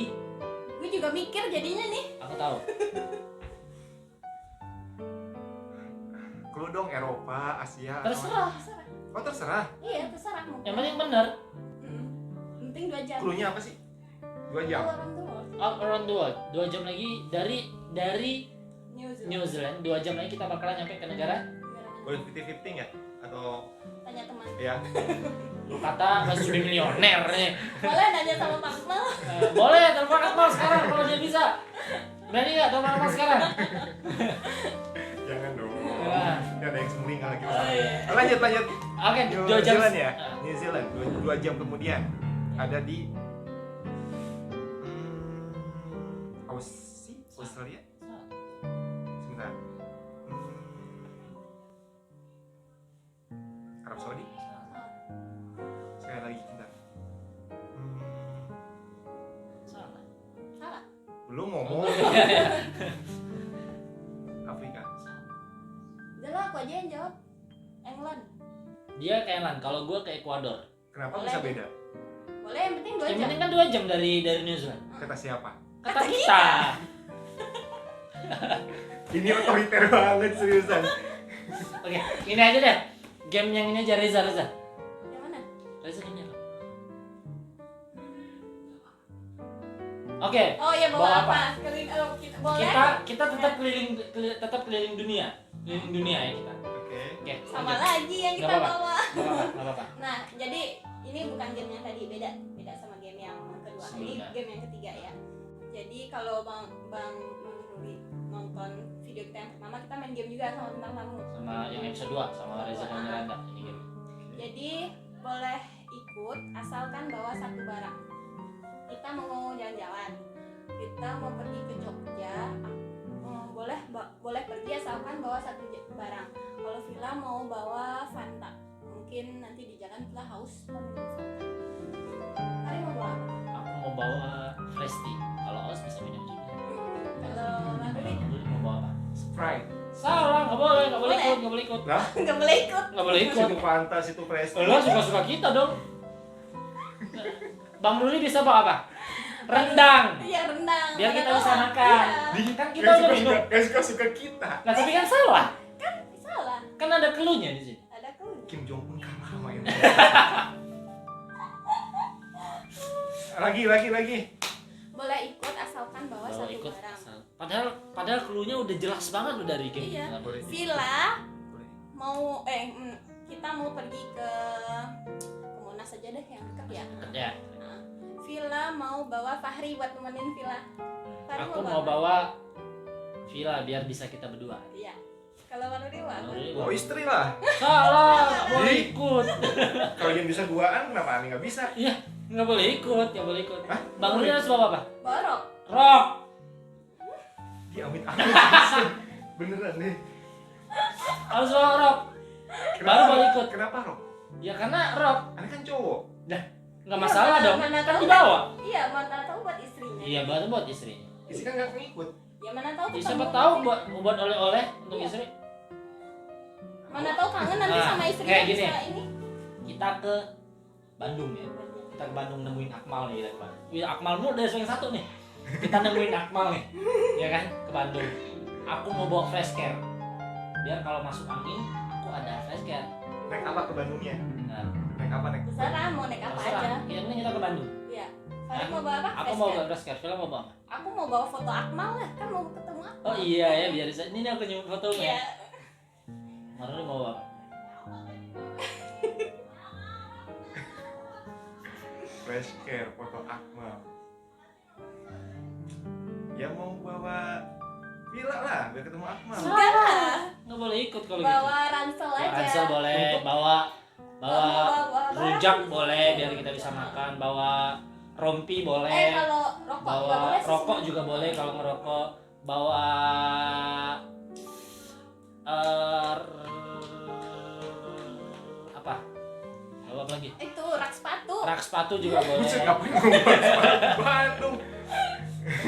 Gue juga mikir jadinya nih. aku tahu. Clue dong, Eropa, Asia. Terserah. Terserah. Oh terserah. Iya, terserah mau. Yang penting benar. Penting 2 jam. Clue-nya apa sih? 2 jam. All around the world. All around the world. 2 jam lagi dari New Zealand. New Zealand. 2 jam lagi kita bakalan nyampe ke negara. Negara mana? Boleh 50-50 nggak? Atau Tanya teman. ya? Lu kata masih sudah milioner nih. Boleh nanya sama Pak Akmal. Boleh telepon Akmal sekarang kalau dia bisa. Berani nggak telepon Akmal sekarang? Jangan dong. Ya. Ini ada yang semeling lagi. iya. Lanjut. Oke, New 2 jam. Zealand ya? Ah. New Zealand. 2 jam kemudian ada di Australia? Sebentar. Arab Saudi? Sekali lagi bentar. Salah. Salah. Belum ngomong. Afrika. Udah lah, aku aja yang jawab. England. Dia ke England, kalau gue ke Ekuador. Kenapa Boleh. bisa beda? Boleh, yang penting 2 Yang jam. penting kan 2 jam dari New Zealand. Kata siapa? Kata kita. Ini otoriter banget seriusan. Oke, ini aja deh. Game yang ini aja Reza. Yang mana? Reza ini apa? Oke. Oh iya, bawa Bawa apa? apa? Boleh. Kita tetap keliling dunia. Keliling dunia ya kita. Oke. Oke. Sama lanjut. lagi yang kita Nggak apa-apa. bawa. Nggak apa-apa. Nah, jadi ini bukan game yang tadi, beda sama game yang kedua. Ini Sebelumnya. game yang ketiga ya. Jadi kalau Bang Ruli nonton video kita yang pertama, kita main game juga sama bintang tamu. Sama yang episode 2 sama Reza dan Miranda ini game. Jadi boleh ikut asalkan bawa 1 barang. Kita mau jalan-jalan, kita mau pergi ke Jogja, boleh pergi asalkan bawa 1 barang. Kalau Villa mau bawa Fanta, mungkin nanti di jalan Villa haus mau minum Fanta. Kali mau bawa apa? Aku mau bawa fresh tea. Kalau Aus bisa minum juga. Kalau Naduri Dulu mau bawa apa? Sprite. Salah, nggak boleh Boleh. ikut, nggak boleh ikut. Lah, nggak boleh ikut. Nggak boleh ikut. situ Fanta, situ Presti. Lo suka-suka kita dong. Bang Ruli bisa bawa apa? Rendang. Iya, rendang. Biar kita Mana bisa tahu. makan. Iya. Kan kita Yang udah suka, minum. yang suka kita. Nah, tapi kan salah. Salah. Kan ada clue-nya di sini. Ada clue. Kim Jong Un kalah sama ini. Lagi. Boleh ikut asalkan bawa Bawa 1 ikut. barang. Padahal clue-nya udah jelas banget lo dari game. Iya. Nggak boleh. Villa Boleh. mau kita mau pergi ke Monas aja deh yang dekat ya. Ya. Nah, Villa mau bawa Fahri buat nemenin Villa. Fahri Aku mau bawa Villa biar bisa kita berdua. Iya. Kalau Manuri bawa apa? Bang Ruli Oh bawa. istri lah. Salah, nggak boleh Ih. ikut. Kalau yang bisa duaan kenapa Ani nggak bisa? Iya, nggak boleh ikut, nggak boleh ikut. Hah? Bang Ruli harus bawa apa? Bawa rok. Rock. Dia amit-amit. Beneran nih. Harus bawa rock. Baru boleh ikut. Kenapa Rob? Ya karena rock Ani kan cowok. nggak masalah Iya, dong. mana Kan tahu dibawa. Iya, mana tahu buat istrinya. Iya, baru buat istrinya. Istri kan nggak ngikut. Ya mana tahu Ya, ketemu siapa tahu nanti. buat oleh-oleh untuk Iya. istri. Mana tahu kangen nanti Nah, sama istrinya kayak gini. bisa ini. Kita ke Bandung ya. Kita ke Bandung nemuin Akmal nih kita ke Bandung. Wih, Akmalmu udah swing 1 nih. Kita nemuin Akmal nih. Ya kan? Ke Bandung. Aku mau bawa fresh care. Biar kalau masuk angin, aku ada fresh care. Naik apa ke Bandungnya? Nah, Naik apa naik? Terserah mau naik apa aja. terserah. Yang penting kita ke Bandung. Iya. Fahri Hah? mau bawa apa? Aku Fresh mau care. bawa fresh care. Villa mau bawa apa? Aku mau bawa foto Akmal lah, kan mau ketemu Akmal. Oh iya ya, biar bisa. Ini aku nyumput fotonya. Iya. Maruli mau bawa apa? Fresh care foto Akmal. Ya mau bawa Villa lah biar ketemu Akmal. Enggak lah. Nggak boleh ikut kalau gitu. Bawa ransel Bawa aja. ransel boleh, bawa Bawa rujak barang. boleh biar kita bisa makan, bawa rompi boleh, Kalau rokok nggak bawa boleh sih rokok sebenarnya. juga boleh kalau ngerokok, bawa apa? Bawa apa lagi? Itu rak sepatu. Rak sepatu juga boleh. Buset ngapain ngomong sepatu Bandung?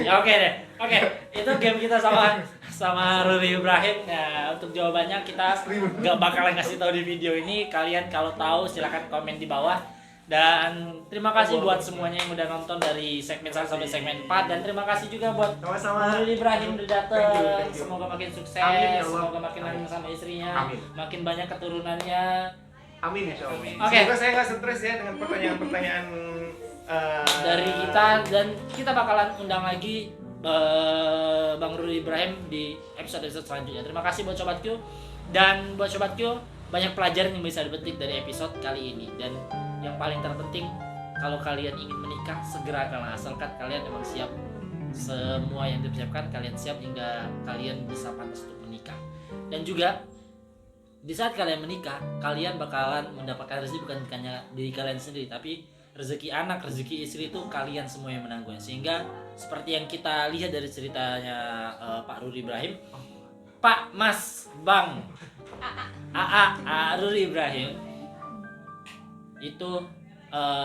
Ya oke deh. Oke, itu game kita sama Ruri Ibrahim. Nah, untuk jawabannya kita nggak bakalan ngasih tahu di video ini. Kalian kalau tahu silahkan komen di bawah. Dan terima kasih buat semuanya yang udah nonton dari segmen 1 sampai segmen 4. Dan terima kasih juga buat Sama-sama. Ruri Ibrahim udah dateng. Thank you. Semoga makin sukses. Amin, ya Allah. Semoga makin langgeng sama istrinya. Amin. Makin banyak keturunannya. Amin ya Allah. Oke. Semoga saya nggak stres ya dengan pertanyaan-pertanyaan Dari kita, dan kita bakalan undang lagi Bang Ruri Ibrahim di episode selanjutnya. Terima kasih buat Sobat Q, dan buat Sobat Q banyak pelajaran yang bisa dipetik dari episode kali ini. Dan yang paling terpenting, kalau kalian ingin menikah segerakanlah, asalkan kalian memang siap. Semua yang dipersiapkan kalian siap hingga kalian bisa pantas untuk menikah. Dan juga di saat kalian menikah, kalian bakalan mendapatkan rezeki bukan hanya diri kalian sendiri, tapi rezeki anak, rezeki istri itu kalian semua yang menanggung. Sehingga seperti yang kita lihat dari ceritanya Pak Ruri Ibrahim, Pak, Mas, Bang, Ruri Ibrahim itu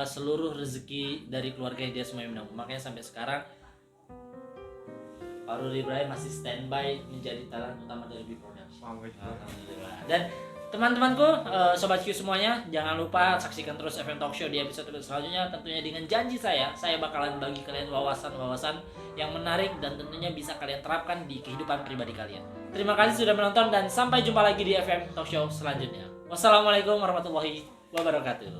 seluruh rezeki dari keluarga dia semua yang menanggung. Makanya sampai sekarang Pak Ruri Ibrahim masih standby menjadi talent utama dari Big Production. Alhamdulillah. Dan teman-temanku, Sobat Q semuanya, jangan lupa saksikan terus FM Talk Show di episode selanjutnya. Tentunya dengan janji saya bakalan bagi kalian wawasan-wawasan yang menarik dan tentunya bisa kalian terapkan di kehidupan pribadi kalian. Terima kasih sudah menonton dan sampai jumpa lagi di FM Talk Show selanjutnya. Wassalamualaikum warahmatullahi wabarakatuh.